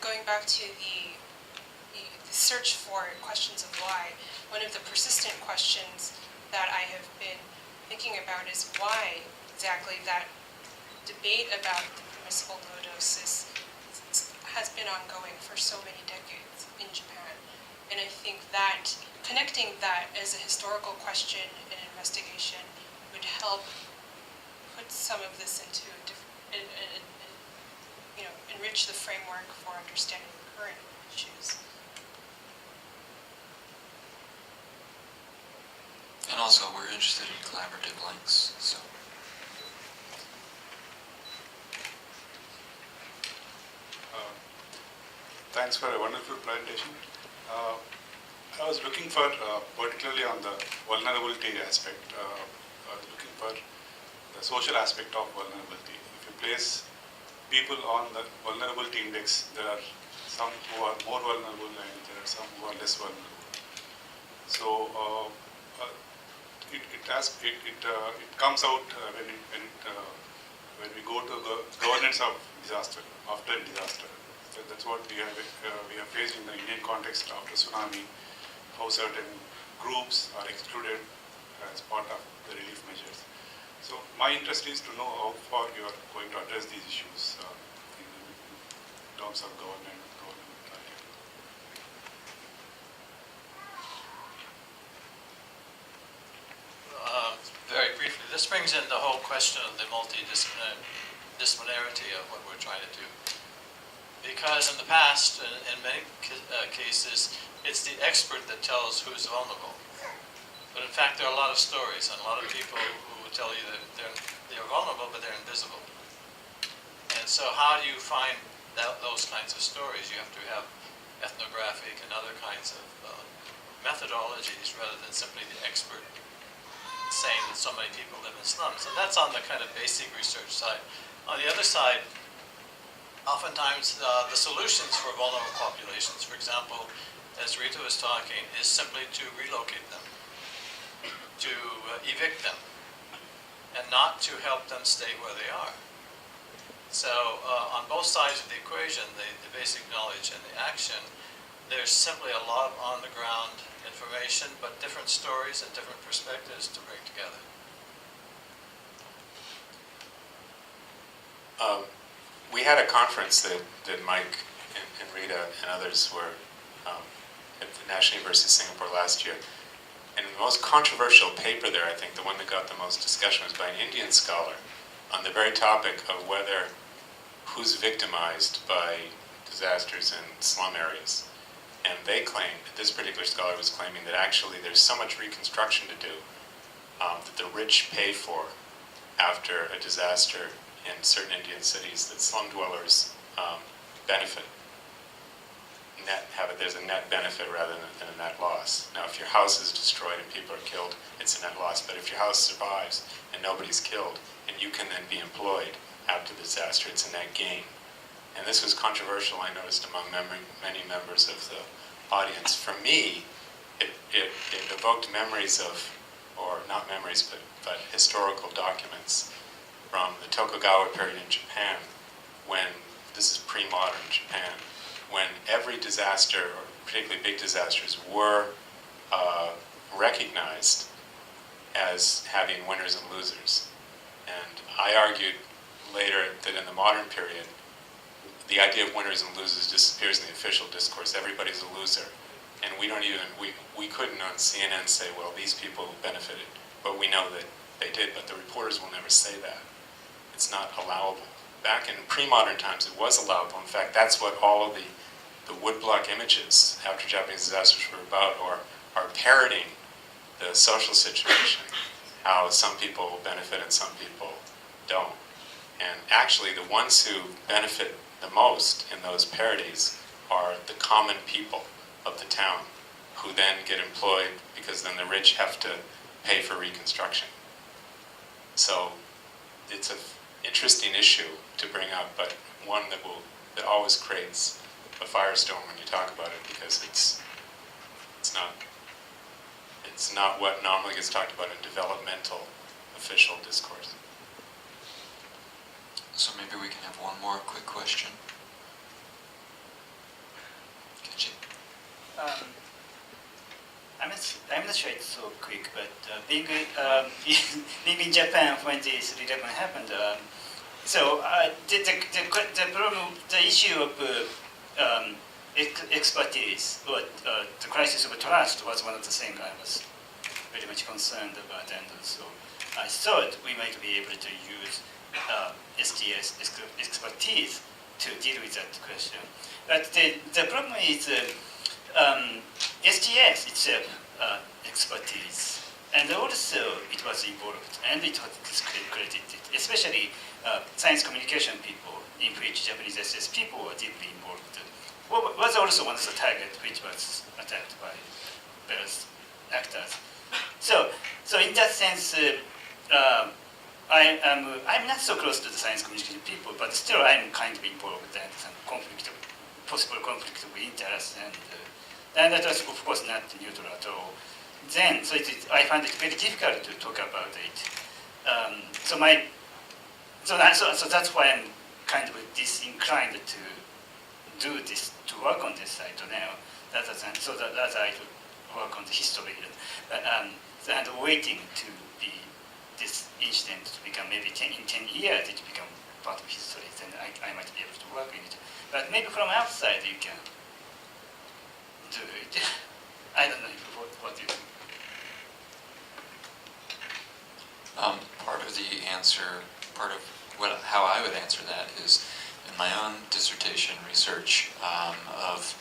going back to the search for questions of why, one of the persistent questions that I have been thinking about is why exactly that debate about the permissible low doses has been ongoing for so many decades in Japan. And I think that connecting that as a historical question and investigation would help put some of this into a different, enrich the framework for understanding current issues. And also, we're interested in collaborative links, so. Thanks for a wonderful presentation. I was looking for, particularly on the vulnerability aspect, I was looking for the social aspect of vulnerability. If you place people on the vulnerability index, there are some who are more vulnerable and there are some who are less vulnerable. So it comes out when we go to the governance of disaster, after disaster. So that's what we have faced in the Indian context after tsunami, how certain groups are excluded as part of the relief measures. So my interest is to know how far you are going to address these issues in terms of government. Very briefly, this brings in the whole question of the multidisciplinarity of what we're trying to do. Because in the past, in many cases, it's the expert that tells who's vulnerable. But in fact, there are a lot of stories and a lot of people who will tell you that they're vulnerable, but they're invisible. And so how do you find those kinds of stories? You have to have ethnographic and other kinds of methodologies rather than simply the expert saying that so many people live in slums. And that's on the kind of basic research side. On the other side, oftentimes the solutions for vulnerable populations, for example, as Rita was talking, is simply to relocate them, to evict them, and not to help them stay where they are. So on both sides of the equation, the basic knowledge and the action, there's simply a lot of on-the-ground information, but different stories and different perspectives to bring together. We had a conference that Mike and Rita and others were at the National University of Singapore last year. And the most controversial paper there, I think, the one that got the most discussion, was by an Indian scholar on the very topic of whether who's victimized by disasters in slum areas. And they claimed, this particular scholar was claiming that actually there's so much reconstruction to do that the rich pay for after a disaster in certain Indian cities that slum dwellers benefit. There's a net benefit rather than a net loss. Now, if your house is destroyed and people are killed, it's a net loss. But if your house survives and nobody's killed, and you can then be employed after the disaster, it's a net gain. And this was controversial, I noticed, among many members of the audience. For me, it evoked memories of, or not memories, but historical documents from the Tokugawa period in Japan, when, this is pre-modern Japan, when every disaster, or particularly big disasters, were recognized as having winners and losers. And I argued later that in the modern period, the idea of winners and losers disappears in the official discourse. Everybody's a loser. And we couldn't on CNN say, well, these people benefited. But we know that they did, but the reporters will never say that. It's not allowable. Back in pre-modern times, it was allowable. In fact, that's what all of the woodblock images after Japanese disasters were about, or are parroting the social situation, how some people benefit and some people don't. And actually, the ones who benefit the most in those parodies are the common people of the town, who then get employed because then the rich have to pay for reconstruction. So it's an interesting issue to bring up, but one that always creates a firestorm when you talk about it, because it's not what normally gets talked about in developmental official discourse. So maybe we can have one more quick question. Kenji? I'm not sure it's so quick, but being in Japan when this 11 happened, the problem, the issue of expertise or the crisis of trust was one of the things I was very much concerned about, and so I thought we might be able to use STS expertise to deal with that question. But the problem is STS itself expertise, and also it was involved, and it was discredited, especially science communication people, in which Japanese SS people were deeply involved. was also one of the target which was attacked by various actors. So in that sense, I'm not so close to the science communication people, but still I'm kind of involved with that, some possible conflict of interest, and that was of course not neutral at all. Then, I find it very difficult to talk about it. So that's why I'm kind of disinclined to do this, to work on this side now, rather than I work on the history and waiting to be this incident to become maybe in 10 years it become part of history, then I might be able to work in it. But maybe from outside you can do it. I don't know what do you think. Part of the answer, how I would answer that is in my own dissertation research of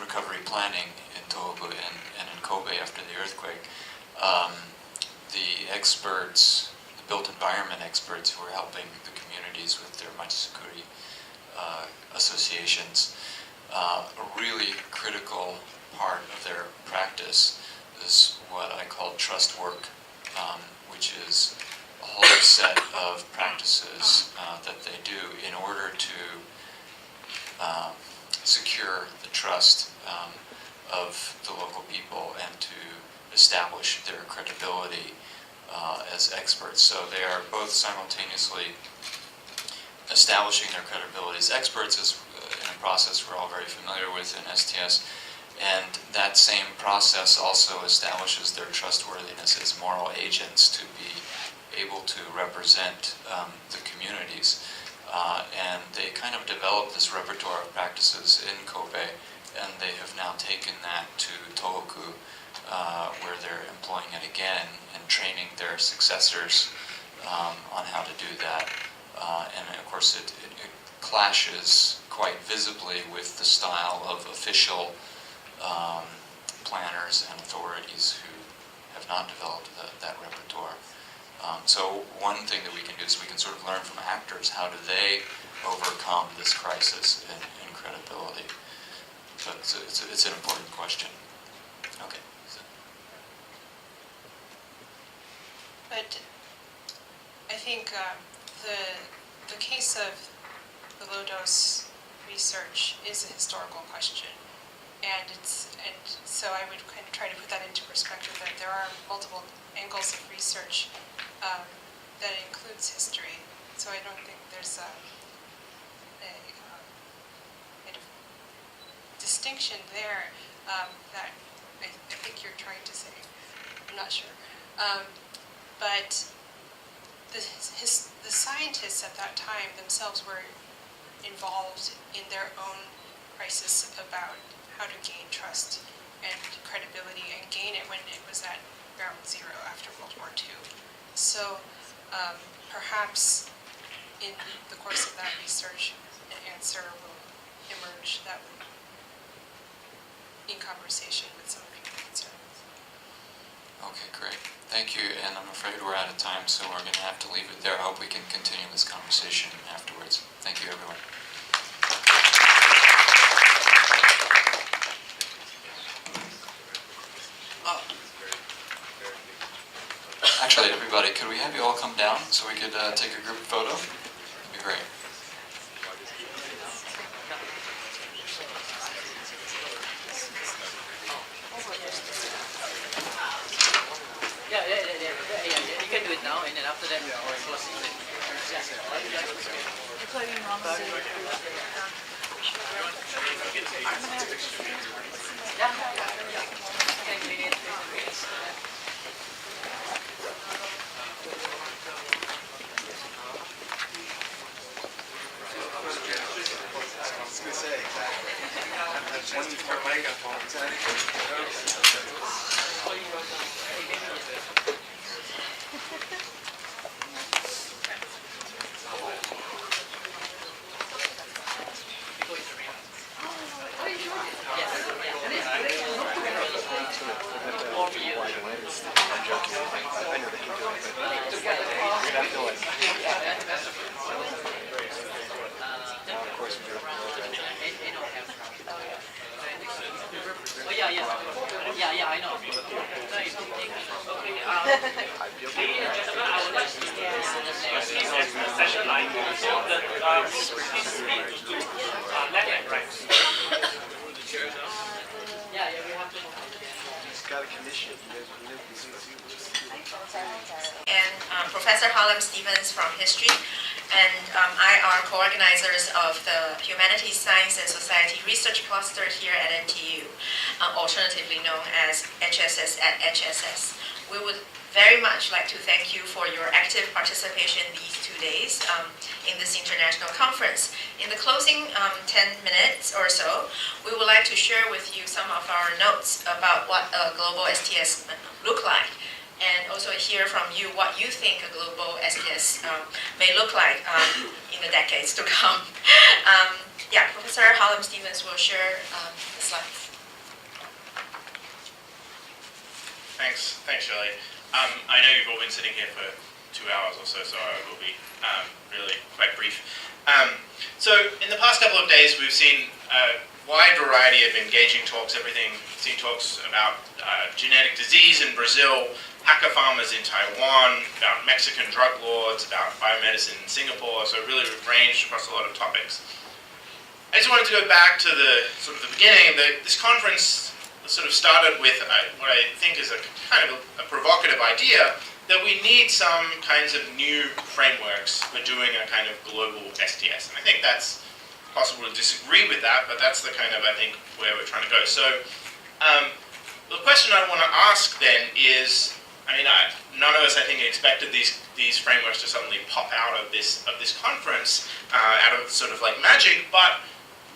recovery planning in Tohoku and in Kobe after the earthquake. The experts, the built environment experts who are helping the communities with their Machizukuri associations, a really critical part of their practice is what I call trust work, which is a whole set of practices that they do in order to secure the trust of the local people and to establish their credibility as experts. So they are both simultaneously establishing their credibility as experts is in a process we're all very familiar with in STS, and that same process also establishes their trustworthiness as moral agents to be able to represent the communities. And they kind of developed this repertoire of practices in Kobe, and they have now taken that to Tohoku, where they're employing it again and training their successors on how to do that. And of course it clashes quite visibly with the style of official planners and authorities who have not developed that repertoire. So one thing that we can do is we can sort of learn from actors, how do they overcome this crisis in credibility? So it's an important question. Okay. But I think the case of the low dose research is a historical question, and so I would kind of try to put that into perspective that there are multiple angles of research that includes history. So I don't think there's a kind of distinction there that I think you're trying to say. I'm not sure. But the scientists at that time themselves were involved in their own crisis about how to gain trust and credibility and gain it when it was at ground zero after World War II. So perhaps in the course of that research, an answer will emerge that would, in conversation with some of your concerns. Okay, great. Thank you, and I'm afraid we're out of time, so we're going to have to leave it there. I hope we can continue this conversation afterwards. Thank you, everyone. Actually, everybody, could we have you all come down so we could take a group photo? That'd be great. Yeah. You can do it now, and then after that we are closing it. I know. Yeah, we have to. And Professor Harlem Stevens from History, and I are co-organizers of the Humanities, Science and Society Research Cluster here at NTU, alternatively known as HSS at HSS. We would very much like to thank you for your active participation these 2 days in this international conference. In the closing 10 minutes or so, we would like to share with you some of our notes about what a global STS look like, and also hear from you what you think a global STS may look like in the decades to come. Yeah, Professor Harlem Stevens will share the slides. Thanks, Shirley. I know you've all been sitting here for 2 hours or so, so I will be really quite brief. So in the past couple of days, we've seen a wide variety of engaging talks, seen talks about genetic disease in Brazil, hacker farmers in Taiwan, about Mexican drug lords, about biomedicine in Singapore, so really ranged across a lot of topics. I just wanted to go back to the beginning. This conference sort of started with what I think is a kind of a provocative idea that we need some kinds of new frameworks for doing a kind of global STS. And I think that's possible to disagree with that, but that's the kind of, I think, where we're trying to go. So the question I want to ask then is, none of us, I think, expected these frameworks to suddenly pop out of this conference, out of sort of like magic, but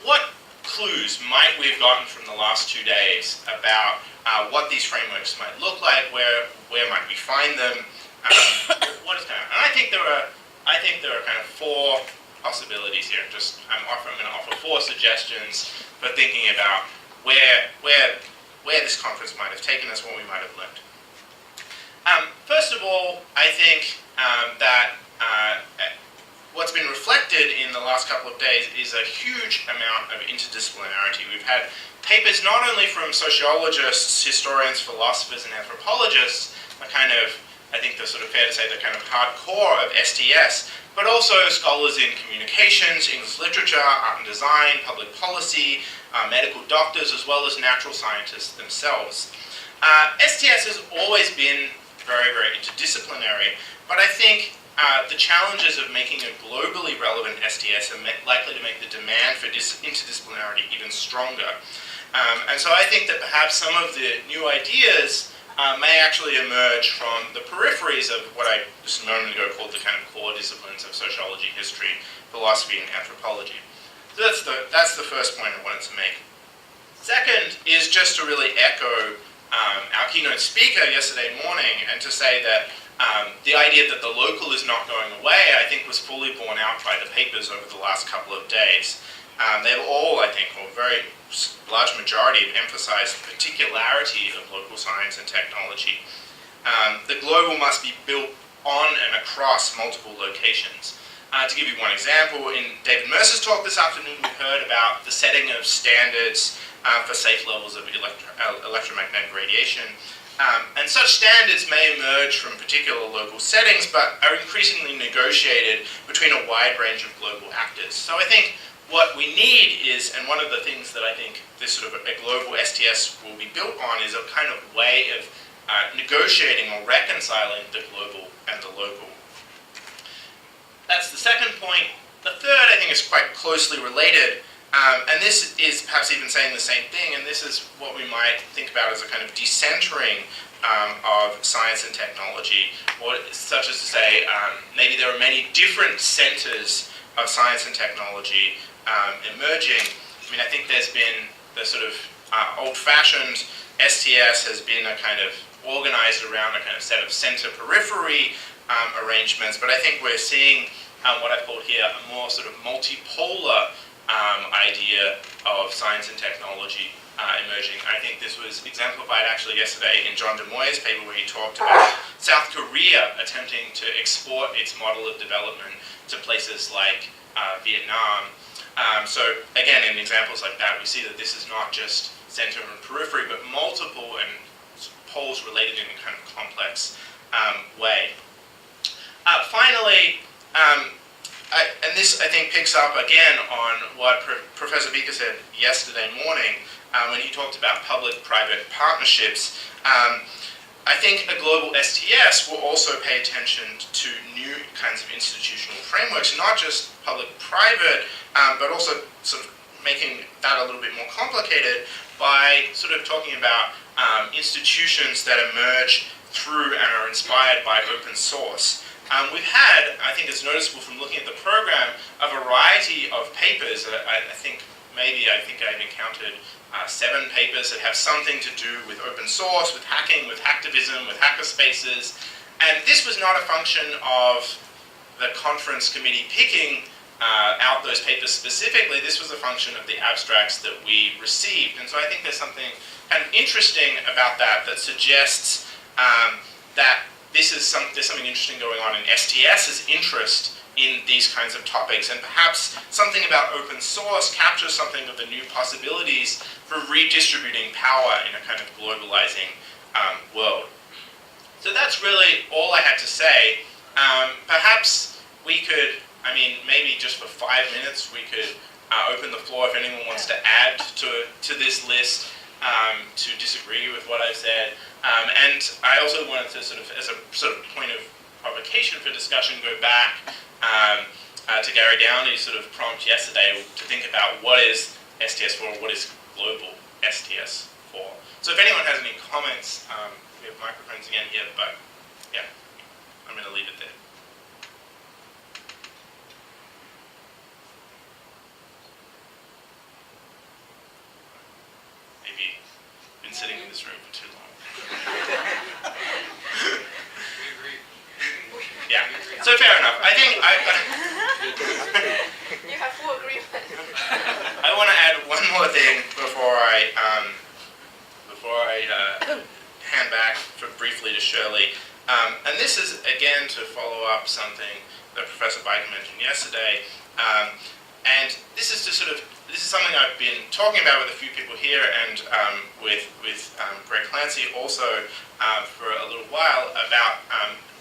what clues might we have gotten from the last 2 days about what these frameworks might look like, where might we find them, what is going on? And I think there are kind of 4 possibilities here. I'm going to offer 4 suggestions for thinking about where this conference might have taken us, what we might have learned. First of all, I think that what's been reflected in the last couple of days is a huge amount of interdisciplinarity. We've had papers not only from sociologists, historians, philosophers, and anthropologists, I think they're sort of fair to say the kind of hardcore of STS, but also scholars in communications, English literature, art and design, public policy, medical doctors, as well as natural scientists themselves. STS has always been very, very interdisciplinary, but I think the challenges of making a globally relevant STS are likely to make the demand for interdisciplinarity even stronger. And so I think that perhaps some of the new ideas may actually emerge from the peripheries of what I just a moment ago called the kind of core disciplines of sociology, history, philosophy, and anthropology. So that's the first point I wanted to make. Second is just to really echo our keynote speaker yesterday morning, and to say that the idea that the local is not going away, I think, was fully borne out by the papers over the last couple of days. They've all, I think, or a very large majority, have emphasized the particularity of local science and technology. The global must be built on and across multiple locations. To give you one example, in David Mercer's talk this afternoon, we heard about the setting of standards for safe levels of electromagnetic radiation. And such standards may emerge from particular local settings, but are increasingly negotiated between a wide range of global actors. So I think what we need is, and one of the things that I think this sort of a global STS will be built on, is a kind of way of negotiating or reconciling the global and the local. That's the second point. The third, I think, is quite closely related. And this is perhaps even saying the same thing, and this is what we might think about as a kind of decentering of science and technology, or such as to say, maybe there are many different centers of science and technology emerging. I think there's been the sort of old-fashioned STS has been a kind of organized around a kind of set of center-periphery arrangements, but I think we're seeing what I've called here a more sort of multipolar idea of science and technology emerging. I think this was exemplified actually yesterday in John DeMoy's paper, where he talked about South Korea attempting to export its model of development to places like Vietnam. So again, in examples like that, we see that this is not just center and periphery, but multiple and poles related in a kind of complex way. Finally, and this I think picks up again on what Professor Beaker said yesterday morning when he talked about public-private partnerships. I think a global STS will also pay attention to new kinds of institutional frameworks, not just public-private, but also sort of making that a little bit more complicated by sort of talking about institutions that emerge through and are inspired by open source. We've had, I think it's noticeable from looking at the program, a variety of papers. I think I've encountered 7 papers that have something to do with open source, with hacking, with hacktivism, with hackerspaces. And this was not a function of the conference committee picking out those papers specifically. This was a function of the abstracts that we received. And so I think there's something kind of interesting about that suggests that there's something interesting going on in STS's interest in these kinds of topics, and perhaps something about open source captures something of the new possibilities for redistributing power in a kind of globalizing world. So that's really all I had to say. Perhaps we could, maybe just for 5 minutes, we could open the floor if anyone wants to add to this list, to disagree with what I've said. And I also wanted to as a point of provocation for discussion, go back to Gary Downey's sort of prompt yesterday to think about what is STS for, what is global STS for. So if anyone has any comments, we have microphones again here, but yeah, I'm going to leave it there. Maybe been sitting in this room for too long. Yeah, so fair enough. I think You have full agreement. I want to add one more thing before I hand back briefly to Shirley. And this is, again, to follow up something that Professor Biker mentioned yesterday. And this is something I've been talking about with a few people here and with Greg Clancy also for a little while about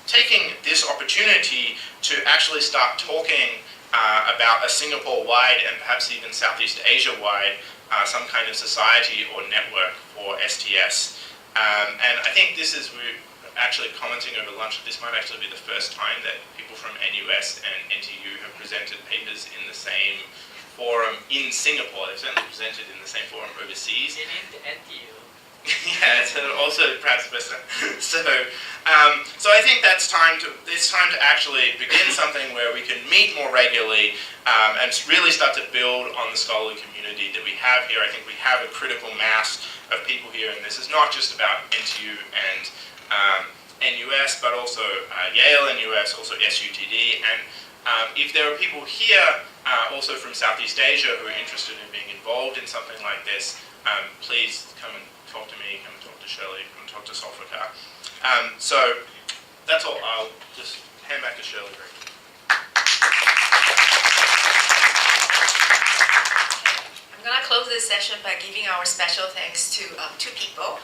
taking this opportunity to actually start talking about a Singapore-wide and perhaps even Southeast Asia-wide some kind of society or network for STS. And I think we're actually commenting over lunch, this might actually be the first time that people from NUS and NTU have presented papers in the same forum in Singapore. They've certainly presented in the same forum overseas. They need the NTU. Yeah, it's also perhaps better. So I think it's time to actually begin something where we can meet more regularly and really start to build on the scholarly community that we have here. I think we have a critical mass of people here, and this is not just about NTU and NUS, but also Yale NUS, also SUTD, and if there are people here also from Southeast Asia who are interested in being involved in something like this, please come and talk to me, come and talk to Shirley, come and talk to Solfaka. So that's all. I'll just hand back to Shirley. I'm going to close this session by giving our special thanks to 2 people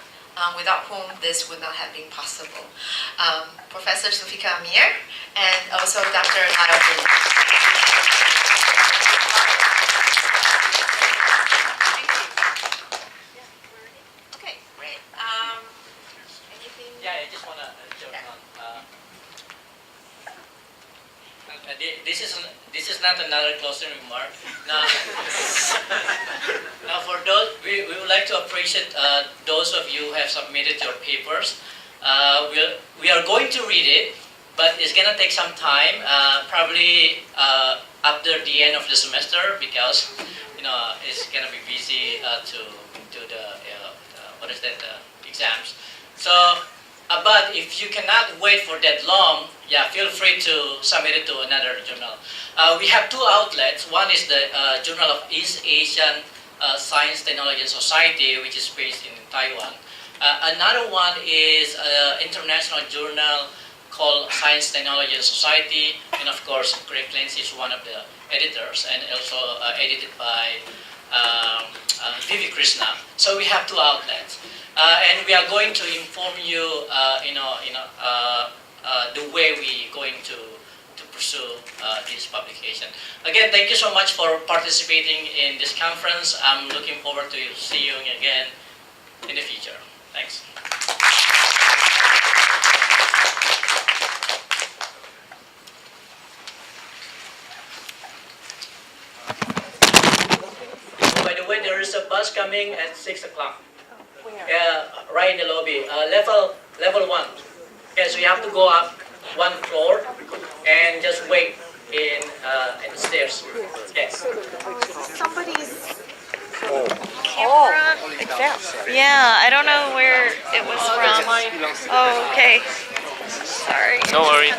without whom this would not have been possible. Professor Zulfikar Amir and also Dr. Lyle Booth. Okay, great. Anything? Yeah, I just want to jump on. This is not another closing remark. Now for those, we would like to appreciate those of you who have submitted your papers. We are going to read it, but it's going to take some time, probably after the end of the semester, because it's going to be busy to the exams. So, but if you cannot wait for that long, yeah, feel free to submit it to another journal. We have 2 outlets. One is the Journal of East Asian Science, Technology and Society, which is based in Taiwan. Another one is an international journal called Science, Technology and Society, and of course, Greg Clancy is one of the editors, and also edited by Vivi Krishna. So we have 2 outlets. and we are going to inform you, the way we going to pursue this publication. Again, thank you so much for participating in this conference. I'm looking forward to see you again in the future. Thanks. By the way, there is a bus coming at 6 o'clock. Right in the lobby, level 1. Okay, so you have to go up one floor and just wait in the stairs. Yes. Somebody's camera. Yeah, I don't know where it was from. Oh, okay. Sorry. No worries.